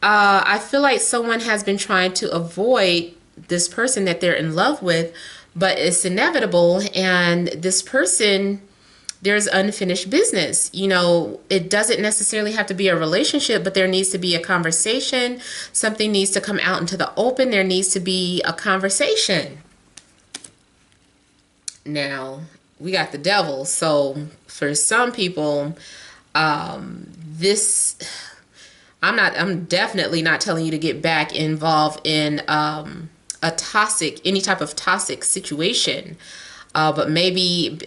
I feel like someone has been trying to avoid this person that they're in love with, but it's inevitable. And this person, there's unfinished business. You know, it doesn't necessarily have to be a relationship, but there needs to be a conversation. Something needs to come out into the open. There needs to be a conversation. Now, we got the devil. So for some people, this, I'm definitely not telling you to get back involved in any type of toxic situation. But maybe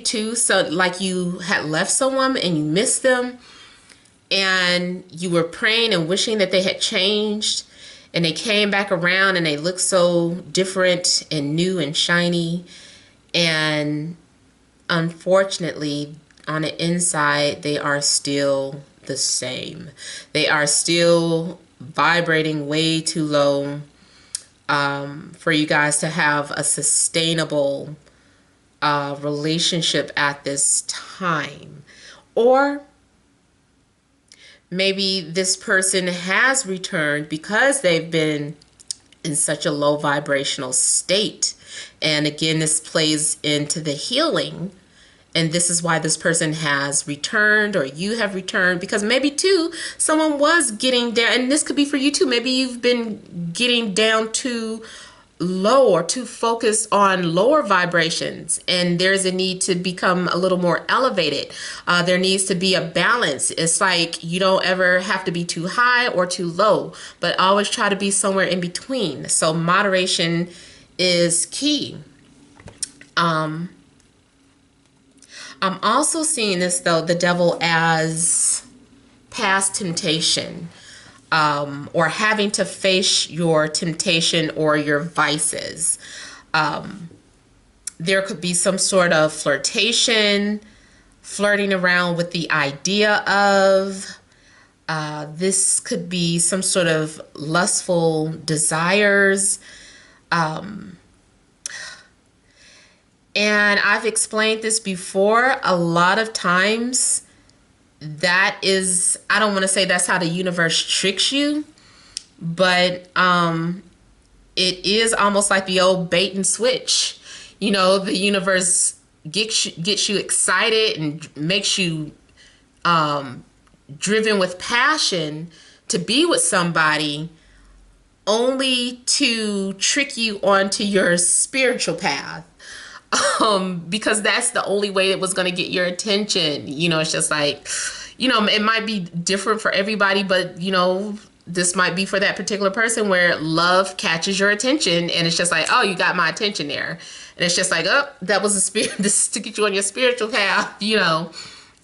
too, so like you had left someone and you missed them and you were praying and wishing that they had changed, and they came back around and they look so different and new and shiny. And unfortunately, on the inside, they are still the same. They are still vibrating way too low for you guys to have a sustainable relationship at this time. Or maybe this person has returned because they've been in such a low vibrational state. And again, this plays into the healing. And this is why this person has returned, or you have returned, because maybe too, someone was getting down, and this could be for you too. Maybe you've been getting down too low or too focused on lower vibrations, and there's a need to become a little more elevated. There needs to be a balance. It's like you don't ever have to be too high or too low, but always try to be somewhere in between. So moderation is key. I'm also seeing this, though, the devil, as past temptation, or having to face your temptation or your vices. There could be some sort of flirtation, flirting around with the idea of, this could be some sort of lustful desires. And I've explained this before. A lot of times that is, I don't want to say that's how the universe tricks you, but it is almost like the old bait and switch. You know, the universe gets you excited and makes you driven with passion to be with somebody, only to trick you onto your spiritual path. Because that's the only way it was going to get your attention. You know, it's just like, you know, it might be different for everybody, but, you know, this might be for that particular person where love catches your attention, and it's just like, oh, you got my attention there. And it's just like, oh, that was a spirit, this is to get you on your spiritual path, you know.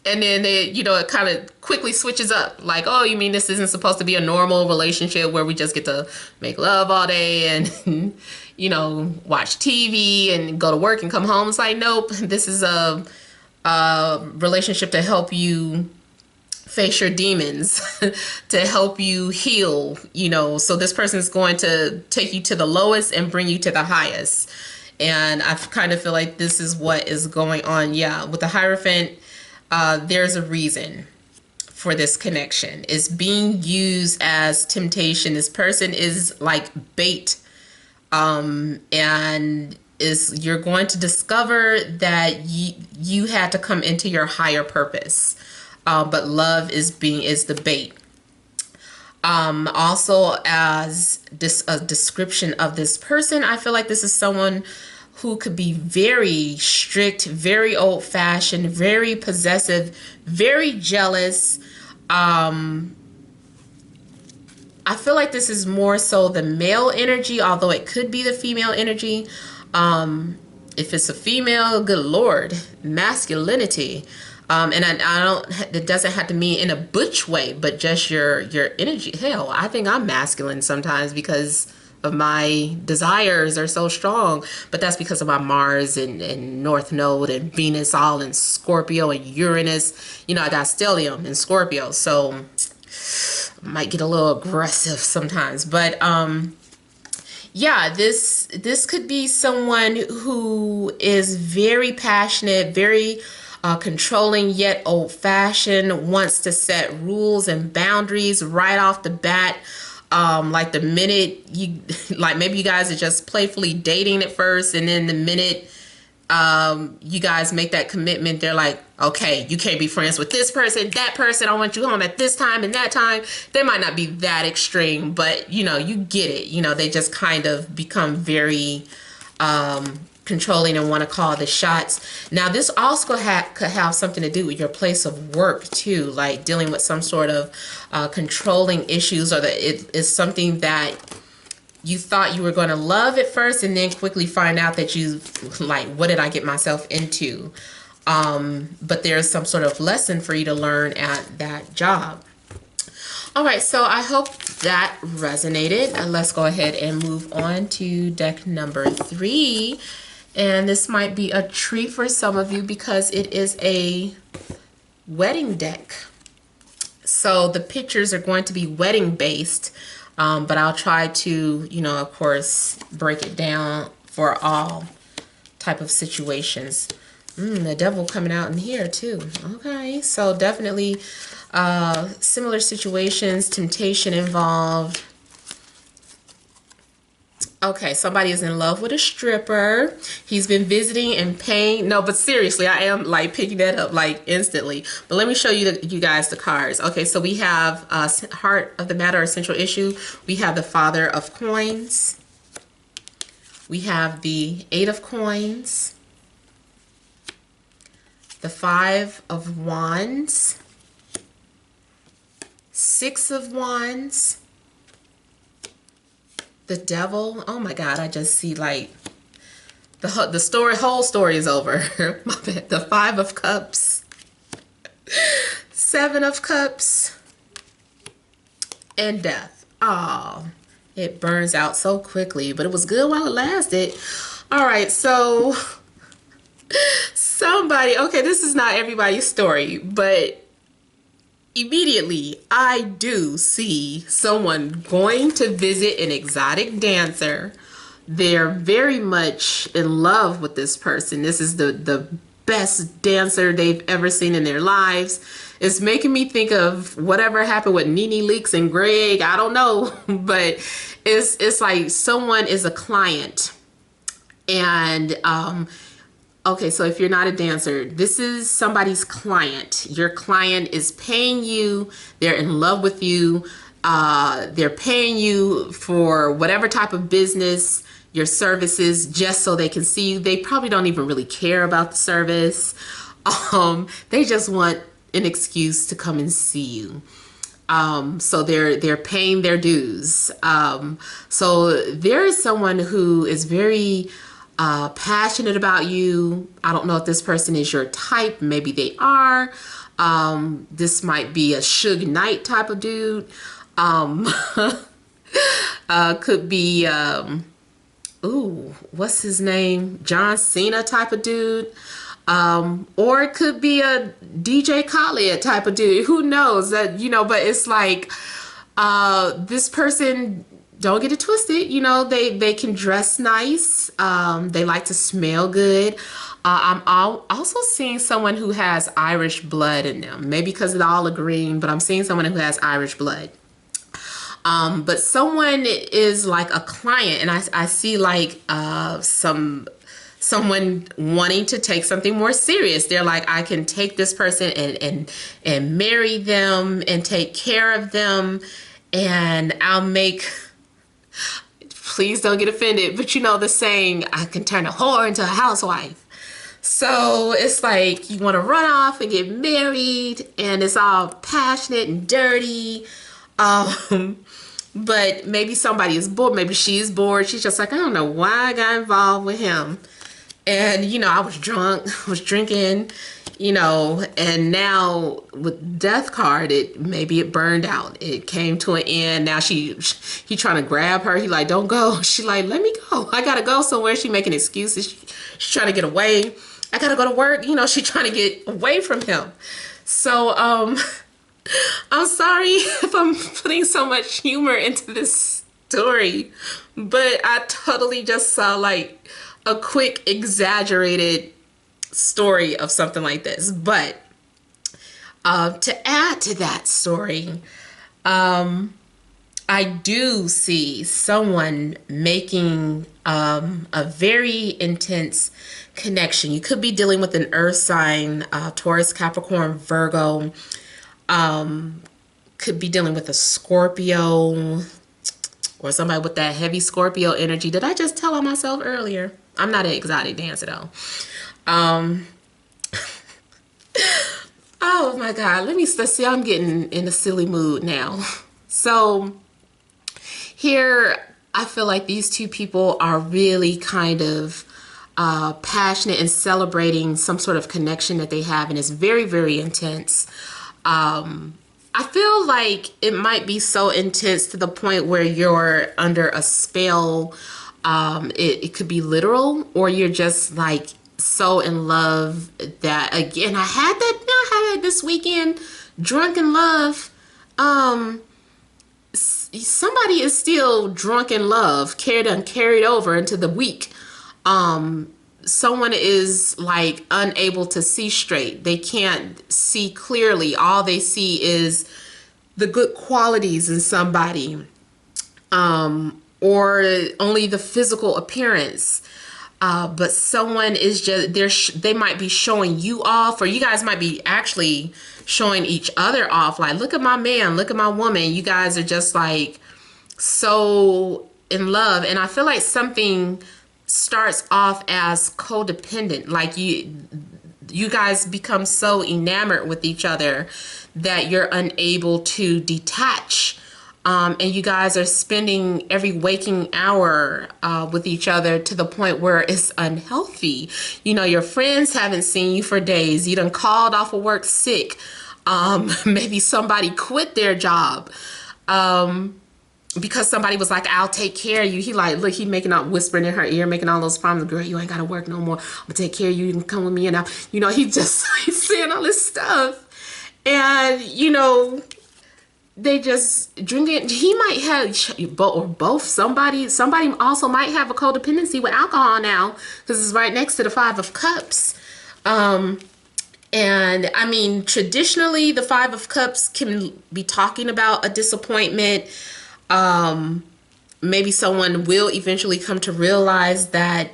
And then they, you know, it kind of quickly switches up. Like, oh, you mean this isn't supposed to be a normal relationship where we just get to make love all day and, you know, watch TV and go to work and come home? It's like, nope, this is a relationship to help you face your demons, to help you heal, you know. So this person is going to take you to the lowest and bring you to the highest. And I kind of feel like this is what is going on. Yeah, with the Hierophant, there's a reason for this connection. It's being used as temptation. This person is like bait, and you're going to discover that you had to come into your higher purpose, but love is the bait. Also, as a description of this person, I feel like this is someone who could be very strict, very old-fashioned, very possessive, very jealous. I feel like this is more so the male energy, although it could be the female energy. If it's a female, good Lord, masculinity. And I don't, it doesn't have to mean in a butch way, but just your energy. Hell, I think I'm masculine sometimes because of my desires are so strong, but that's because of my Mars and North Node and Venus all in Scorpio and Uranus. You know, I got stellium in Scorpio, so might get a little aggressive sometimes, but yeah, this could be someone who is very passionate, very controlling, yet old-fashioned, wants to set rules and boundaries right off the bat. Like the minute you, like maybe you guys are just playfully dating at first, and then the minute you guys make that commitment, they're like, okay, you can't be friends with this person, that person, I want you home at this time and that time. They might not be that extreme, but you know, you get it. You know, they just kind of become very controlling and want to call the shots. Now, this also could have something to do with your place of work too, like dealing with some sort of controlling issues, or that it is something that you thought you were going to love at first and then quickly find out that you, like, what did I get myself into? But there's some sort of lesson for you to learn at that job. All right, so I hope that resonated. Let's go ahead and move on to deck number 3. And this might be a treat for some of you because it is a wedding deck. So the pictures are going to be wedding based. But I'll try to, you know, of course, break it down for all type of situations. The devil coming out in here too. Okay, so definitely similar situations, temptation involved. Okay, somebody is in love with a stripper. He's been visiting and paying. No, but seriously, I am like picking that up like instantly. But let me show you you guys the cards. Okay, so we have heart of the matter or central issue. We have the Father of Coins. We have the 8 of Coins. The 5 of Wands. 6 of Wands. The Devil. Oh my God, I just see like the whole story is over. My bad. The 5 of Cups. 7 of Cups. And Death. Oh, it burns out so quickly, but it was good while it lasted. All right, so somebody, okay, this is not everybody's story, but immediately, I do see someone going to visit an exotic dancer. They're very much in love with this person. This is the best dancer they've ever seen in their lives. It's making me think of whatever happened with Nene Leakes and Greg. I don't know, but it's like someone is a client. And okay, so if you're not a dancer, this is somebody's client. Your client is paying you. They're in love with you. They're paying you for whatever type of business, your services, just so they can see you. They probably don't even really care about the service. They just want an excuse to come and see you. So they're paying their dues. So there is someone who is very passionate about you. I don't know if this person is your type. Maybe they are. This might be a Suge Knight type of dude. Could be, ooh, what's his name? John Cena type of dude. Or it could be a DJ Khaled type of dude. Who knows? That, you know, but it's like, this person, don't get it twisted, you know, they can dress nice. They like to smell good. I'm also seeing someone who has Irish blood in them. Maybe because they're all agreeing, but I'm seeing someone who has Irish blood. But someone is like a client, and I see like someone wanting to take something more serious. They're like, I can take this person and marry them and take care of them, and I'll make, please don't get offended, but you know the saying, I can turn a whore into a housewife. So it's like you want to run off and get married, and it's all passionate and dirty. But maybe somebody is bored. Maybe she's bored. She's just like, I don't know why I got involved with him. And, you know, I was drunk, I was drinking, you know, and now with Death card, maybe it burned out. It came to an end. Now he trying to grab her. He like, don't go. She like, let me go. I got to go somewhere. She making excuses. She's trying to get away. I got to go to work. You know, she trying to get away from him. So, I'm sorry if I'm putting so much humor into this story, but I totally just saw like a quick exaggerated story of something like this. But to add to that story, I do see someone making a very intense connection. You could be dealing with an earth sign, Taurus, Capricorn, Virgo. Could be dealing with a Scorpio or somebody with that heavy Scorpio energy. Did I just tell on myself earlier? I'm not an exotic dancer though. Um, oh my God. Let's see. I'm getting in a silly mood now. So here, I feel like these two people are really kind of passionate and celebrating some sort of connection that they have, and it's very, very intense. I feel like it might be so intense to the point where you're under a spell. It could be literal, or you're just like so in love that, again, I had that this weekend, drunk in love. Somebody is still drunk in love, carried over into the week. Someone is like unable to see straight. They can't see clearly. All they see is the good qualities in somebody, or only the physical appearance. But someone is just, they might be showing you off, or you guys might be actually showing each other off. Like, look at my man, look at my woman. You guys are just like so in love. And I feel like something starts off as codependent. Like you guys become so enamored with each other that you're unable to detach. And you guys are spending every waking hour with each other to the point where it's unhealthy. You know, your friends haven't seen you for days. You done called off of work sick. Maybe somebody quit their job because somebody was like, I'll take care of you. He like, look, he making up, whispering in her ear, making all those promises. Girl, you ain't got to work no more. I'm going to take care of you. You can come with me. And you know, he just he's saying all this stuff. And, you know, they just drink it. He might have both. Somebody also might have a codependency with alcohol now, because it's right next to the Five of Cups. And I mean, traditionally, the Five of Cups can be talking about a disappointment. Maybe someone will eventually come to realize that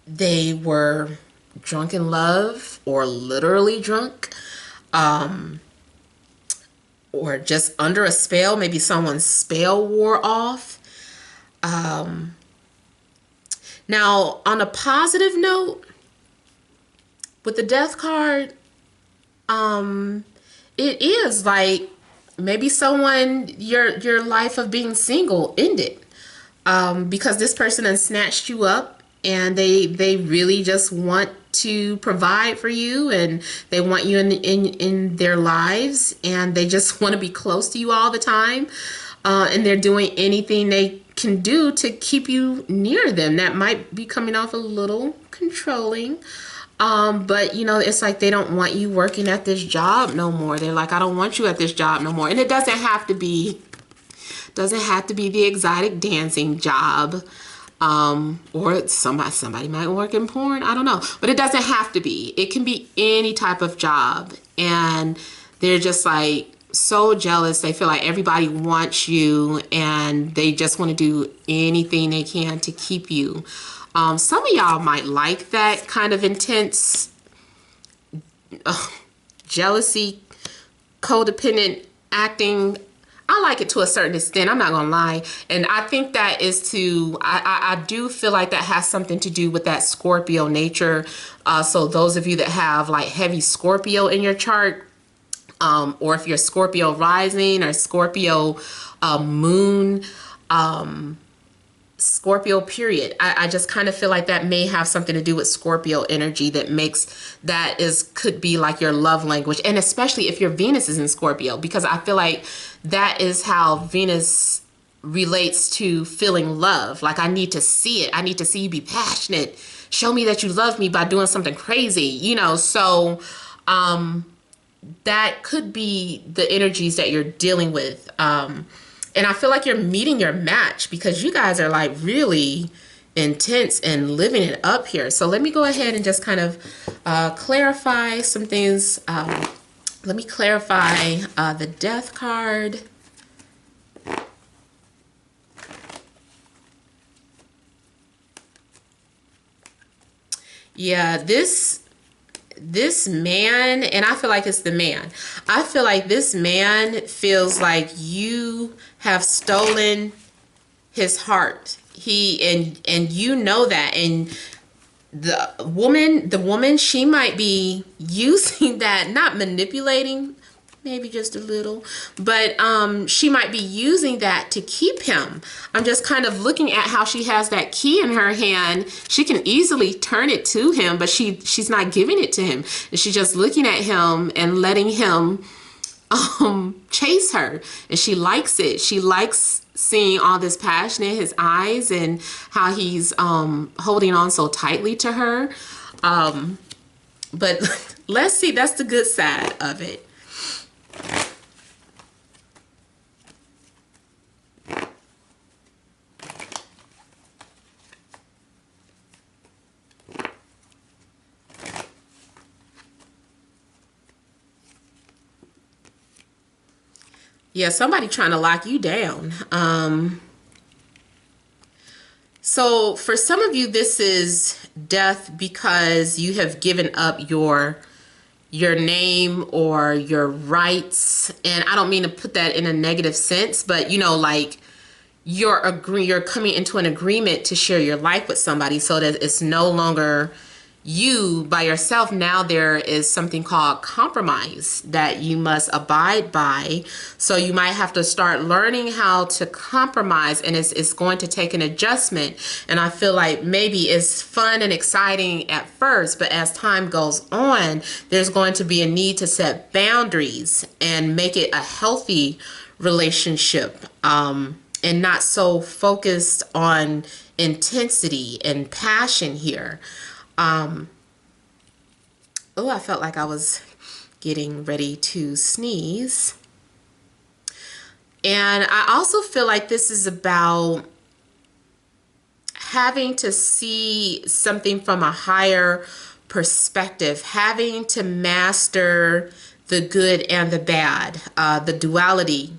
they were drunk in love, or literally drunk. Or just under a spell. Maybe someone's spell wore off. Now, on a positive note, with the Death card, it is like maybe someone, your life of being single ended, because this person has snatched you up, and they really just want to provide for you, and they want you in their lives, and they just want to be close to you all the time, and they're doing anything they can do to keep you near them. That might be coming off a little controlling, but you know, it's like they don't want you working at this job no more. They're like, I don't want you at this job no more. And it doesn't have to be the exotic dancing job. Or somebody might work in porn. I don't know, but it doesn't have to be. It can be any type of job, and they're just like so jealous. They feel like everybody wants you, and they just want to do anything they can to keep you. Some of y'all might like that kind of intense jealousy, codependent acting. I like it to a certain extent. I'm not gonna lie. And I think that is I do feel like that has something to do with that Scorpio nature. So those of you that have like heavy Scorpio in your chart, or if you're Scorpio rising or Scorpio moon, Scorpio period, I just kind of feel like that may have something to do with Scorpio energy could be like your love language. And especially if your Venus is in Scorpio, because I feel like that is how Venus relates to feeling love. Like, I need to see it. I need to see you be passionate. Show me that you love me by doing something crazy, you know? So, that could be the energies that you're dealing with. And I feel like you're meeting your match because you guys are like really intense and living it up here. So let me go ahead and just kind of clarify some things. Let me clarify the Death card. Yeah, this man, and I feel like it's the man. I feel like this man feels like you have stolen his heart. And you know that. And the woman, she might be using that, not manipulating, maybe just a little, but she might be using that to keep him. I'm just kind of looking at how she has that key in her hand. She can easily turn it to him, but she's not giving it to him. And she's just looking at him and letting him chase her. And she likes it. She likes seeing all this passion in his eyes and how he's holding on so tightly to her. But let's see, that's the good side of it. Yeah, somebody trying to lock you down. So for some of you, this is death because you have given up your name or your rights. And I don't mean to put that in a negative sense, but you know, like you're coming into an agreement to share your life with somebody so that it's no longer you by yourself. Now there is something called compromise that you must abide by. So you might have to start learning how to compromise, and it's going to take an adjustment. And I feel like maybe it's fun and exciting at first, but as time goes on, there's going to be a need to set boundaries and make it a healthy relationship, and not so focused on intensity and passion here. Oh, I felt like I was getting ready to sneeze. And I also feel like this is about having to see something from a higher perspective, having to master the good and the bad, the duality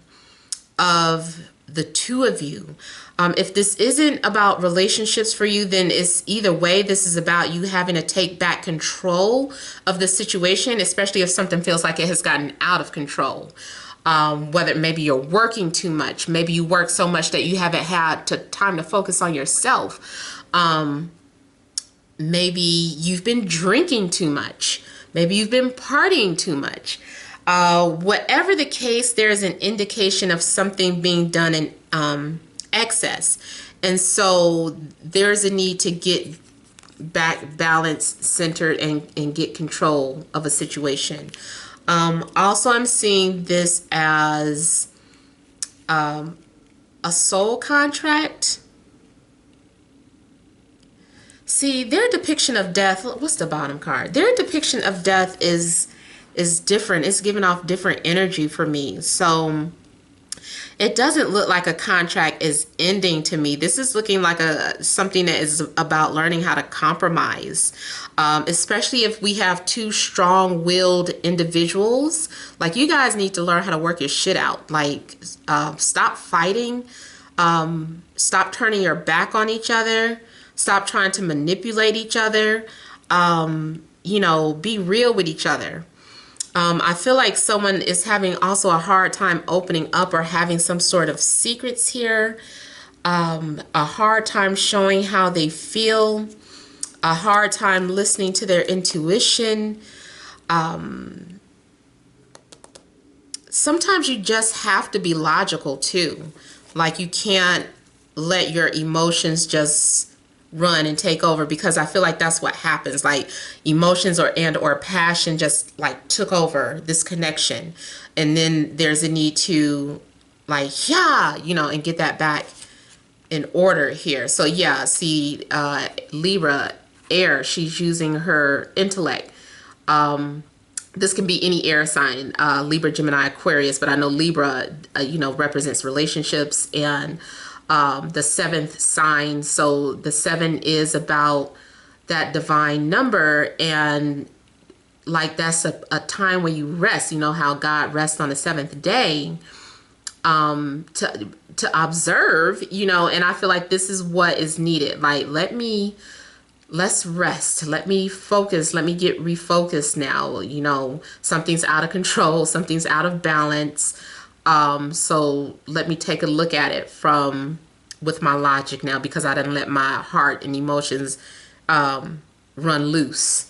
of the two of you. If this isn't about relationships for you, then it's either way. This is about you having to take back control of the situation, especially if something feels like it has gotten out of control. Whether maybe you're working too much, maybe you work so much that you haven't had time to focus on yourself. Maybe you've been drinking too much. Maybe you've been partying too much. Whatever the case, there's an indication of something being done in excess. And so there's a need to get back balanced, centered, and get control of a situation. Also, I'm seeing this as a soul contract. See, their depiction of death, what's the bottom card? Their depiction of death is different. It's giving off different energy for me. So it doesn't look like a contract is ending to me. This is looking like something that is about learning how to compromise, especially if we have two strong-willed individuals. Like, you guys need to learn how to work your shit out. Like, stop fighting. Stop turning your back on each other. Stop trying to manipulate each other. You know, be real with each other. I feel like someone is having also a hard time opening up or having some sort of secrets here. A hard time showing how they feel. A hard time listening to their intuition. Sometimes you just have to be logical too. Like, you can't let your emotions just run and take over, because I feel like that's what happens. Like, emotions or passion just like took over this connection, and then there's a need to, like, yeah, you know, and get that back in order here. So yeah, see, Libra, air, she's using her intellect. this can be any air sign, Libra, Gemini, Aquarius, but I know Libra, represents relationships and the seventh sign. So the seven is about that divine number, and like that's a time when you rest. You know how God rests on the seventh day, to observe, and I feel like this is what is needed. Like, let's rest. Let me focus. Let me get refocused now. Something's out of control. Something's out of balance. So let me take a look at it with my logic now, because I didn't let my heart and emotions run loose.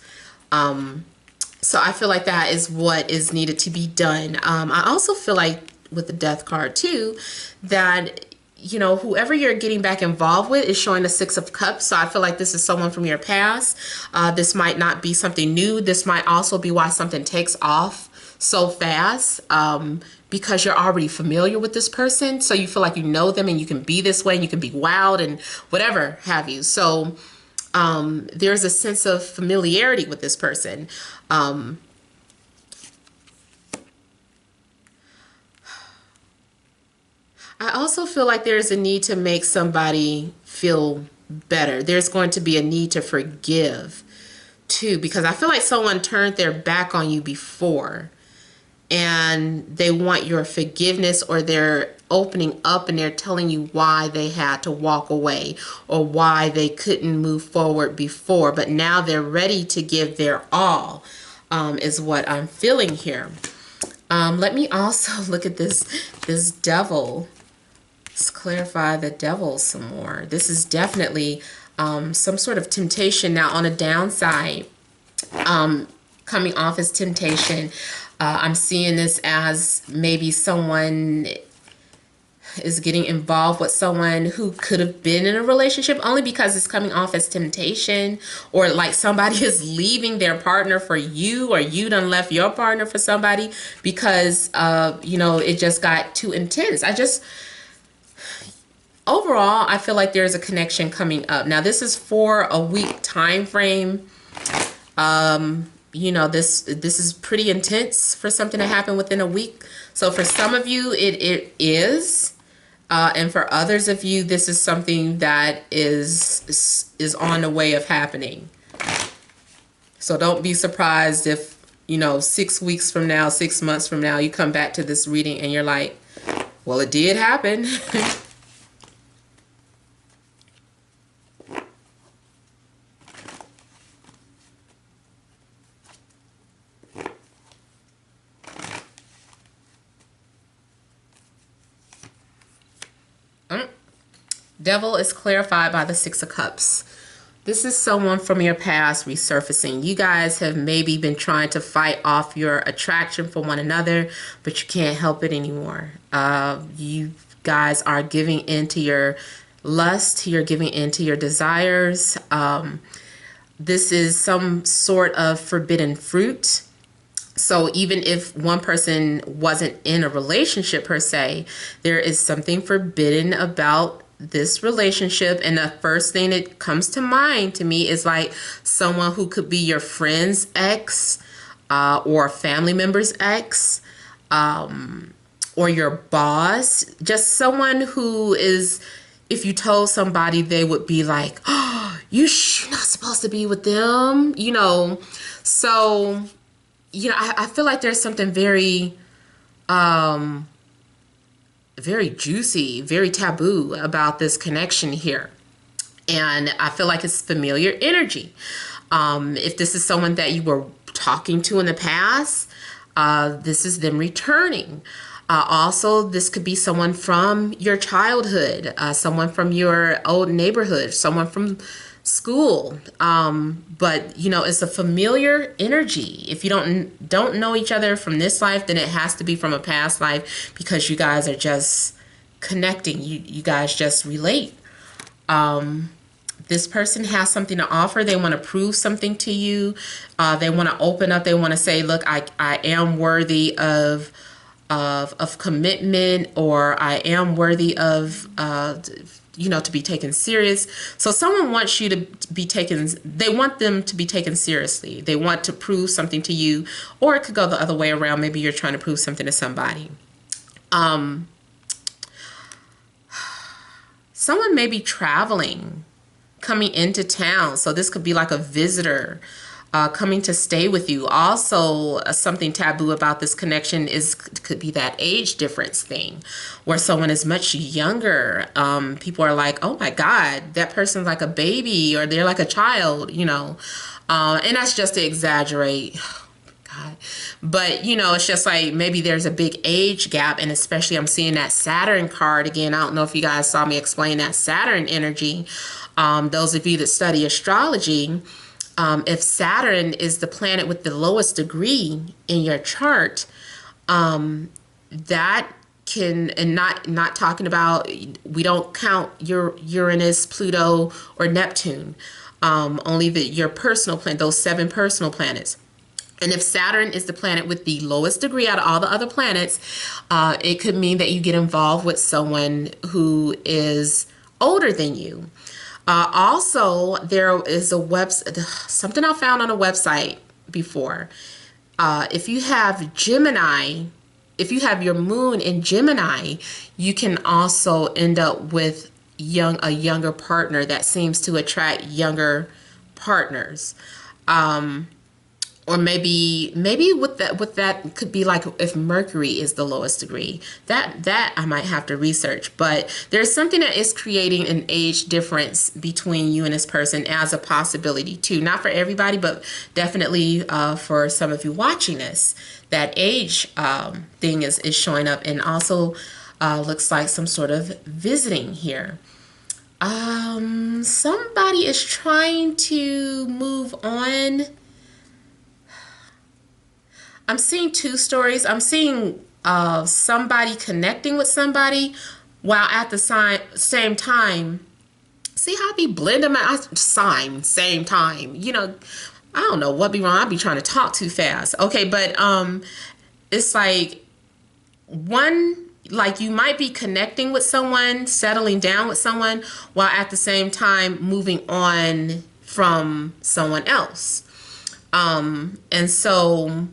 So I feel like that is what is needed to be done. I also feel like with the death card too, that whoever you're getting back involved with is showing the Six of Cups. So I feel like this is someone from your past. This might not be something new. This might also be why something takes off so fast, because you're already familiar with this person. So you feel like you know them and you can be this way and you can be wild and whatever have you. So there's a sense of familiarity with this person. I also feel like there's a need to make somebody feel better. There's going to be a need to forgive too, because I feel like someone turned their back on you before and they want your forgiveness, or they're opening up and they're telling you why they had to walk away or why they couldn't move forward before, but now they're ready to give their all, is what I'm feeling here. Let me also look at this devil. Let's clarify the devil some more. This is definitely some sort of temptation. Now, on a downside, coming off as temptation, I'm seeing this as maybe someone is getting involved with someone who could have been in a relationship, only because it's coming off as temptation, or like somebody is leaving their partner for you, or you done left your partner for somebody because it just got too intense. Overall, I feel like there's a connection coming up. Now, this is for a week time frame. This is pretty intense for something to happen within a week. So for some of you, it is. And for others of you, this is something that is on the way of happening. So don't be surprised if, 6 weeks from now, 6 months from now, you come back to this reading and you're like, well, it did happen. Devil is clarified by the Six of Cups. This is someone from your past resurfacing. You guys have maybe been trying to fight off your attraction for one another, but you can't help it anymore. You guys are giving into your lust. You're giving into your desires. This is some sort of forbidden fruit. So even if one person wasn't in a relationship per se, there is something forbidden about this relationship. And the first thing that comes to mind to me is like someone who could be your friend's ex, or a family member's ex, or your boss. Just someone who is, if you told somebody, they would be like, oh, you're not supposed to be with them, So, I feel like there's something very, very juicy, very taboo about this connection here. And I feel like it's familiar energy. If this is someone that you were talking to in the past, this is them returning. Also, this could be someone from your childhood, someone from your old neighborhood, someone from school. But it's a familiar energy. If you don't know each other from this life, then it has to be from a past life, because you guys are just connecting. You guys just relate. This person has something to offer. They want to prove something to you. They want to open up. They want to say, look, I am worthy of commitment, or I am worthy of to be taken serious. So someone wants you to be taken, they want them to be taken seriously. They want to prove something to you, or it could go the other way around. Maybe you're trying to prove something to somebody. Someone may be traveling, coming into town. So this could be like a visitor coming to stay with you. Also, something taboo about this connection could be that age difference thing, where someone is much younger. People are like, oh my God, that person's like a baby, or they're like a child, and that's just to exaggerate. God. But, it's just like maybe there's a big age gap, and especially I'm seeing that Saturn card again. I don't know if you guys saw me explain that Saturn energy. Those of you that study astrology, if Saturn is the planet with the lowest degree in your chart, that can, and not talking about, we don't count your Uranus, Pluto, or Neptune, only your personal planet, those 7 personal planets. And if Saturn is the planet with the lowest degree out of all the other planets, it could mean that you get involved with someone who is older than you. Also, there is something I found on a website before. If you have Gemini, if you have your moon in Gemini, you can also end up with a younger partner that seems to attract younger partners. Or maybe with that could be like if Mercury is the lowest degree. That I might have to research. But there's something that is creating an age difference between you and this person as a possibility too. Not for everybody, but definitely for some of you watching this. That age thing is showing up, and also looks like some sort of visiting here. Somebody is trying to move on. I'm seeing 2 stories. I'm seeing somebody connecting with somebody while at the same time. See how I be blending my same time. I don't know what be wrong. I be trying to talk too fast. Okay, but it's like you might be connecting with someone, settling down with someone, while at the same time moving on from someone else. And so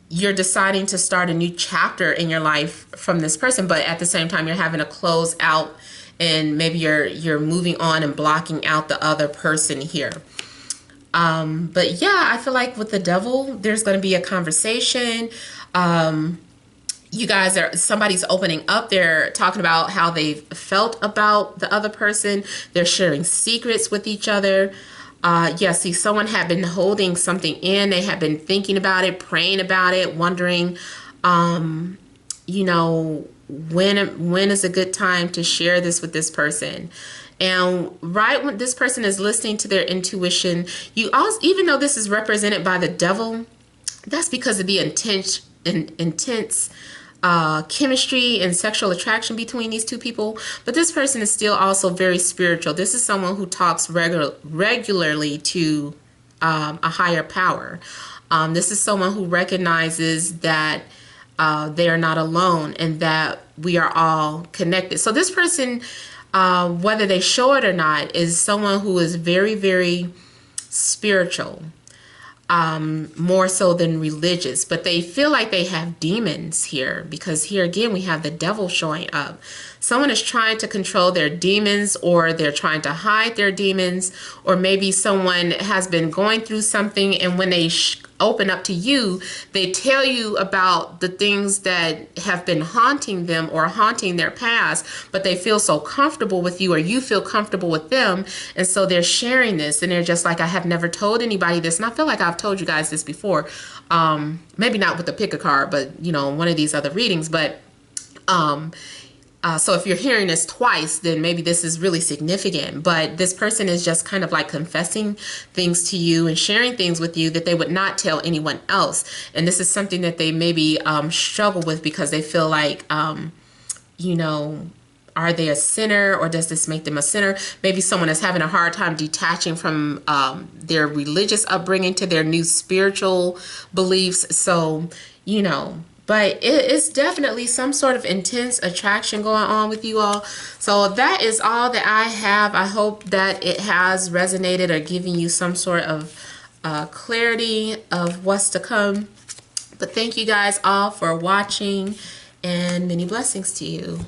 you're deciding to start a new chapter in your life from this person, but at the same time you're having to close out, and maybe you're moving on and blocking out the other person here. But yeah, I feel like with the Devil, there's going to be a conversation. Somebody's opening up. They're talking about how they felt about the other person. They're sharing secrets with each other. See, someone had been holding something in. They had been thinking about it, praying about it, wondering, when is a good time to share this with this person. And right when this person is listening to their intuition, even though this is represented by the Devil, that's because of the intense chemistry and sexual attraction between these 2 people. But this person is still also very spiritual. This is someone who talks regularly to a higher power. This is someone who recognizes that they are not alone and that we are all connected. So this person, whether they show it or not, is someone who is very, very spiritual. More so than religious, but they feel like they have demons here, because here again we have the Devil showing up. Someone is trying to control their demons, or they're trying to hide their demons, or maybe someone has been going through something, and when they open up to you, they tell you about the things that have been haunting them or haunting their past, but they feel so comfortable with you, or you feel comfortable with them, and so they're sharing this, and they're just like, I have never told anybody this. And I feel like I've told you guys this before, maybe not with the pick a card, but one of these other readings. But so if you're hearing this twice, then maybe this is really significant. But this person is just kind of like confessing things to you and sharing things with you that they would not tell anyone else. And this is something that they maybe struggle with, because they feel like, are they a sinner, or does this make them a sinner? Maybe someone is having a hard time detaching from their religious upbringing to their new spiritual beliefs. So, But it's definitely some sort of intense attraction going on with you all. So that is all that I have. I hope that it has resonated or given you some sort of clarity of what's to come. But thank you guys all for watching, and many blessings to you.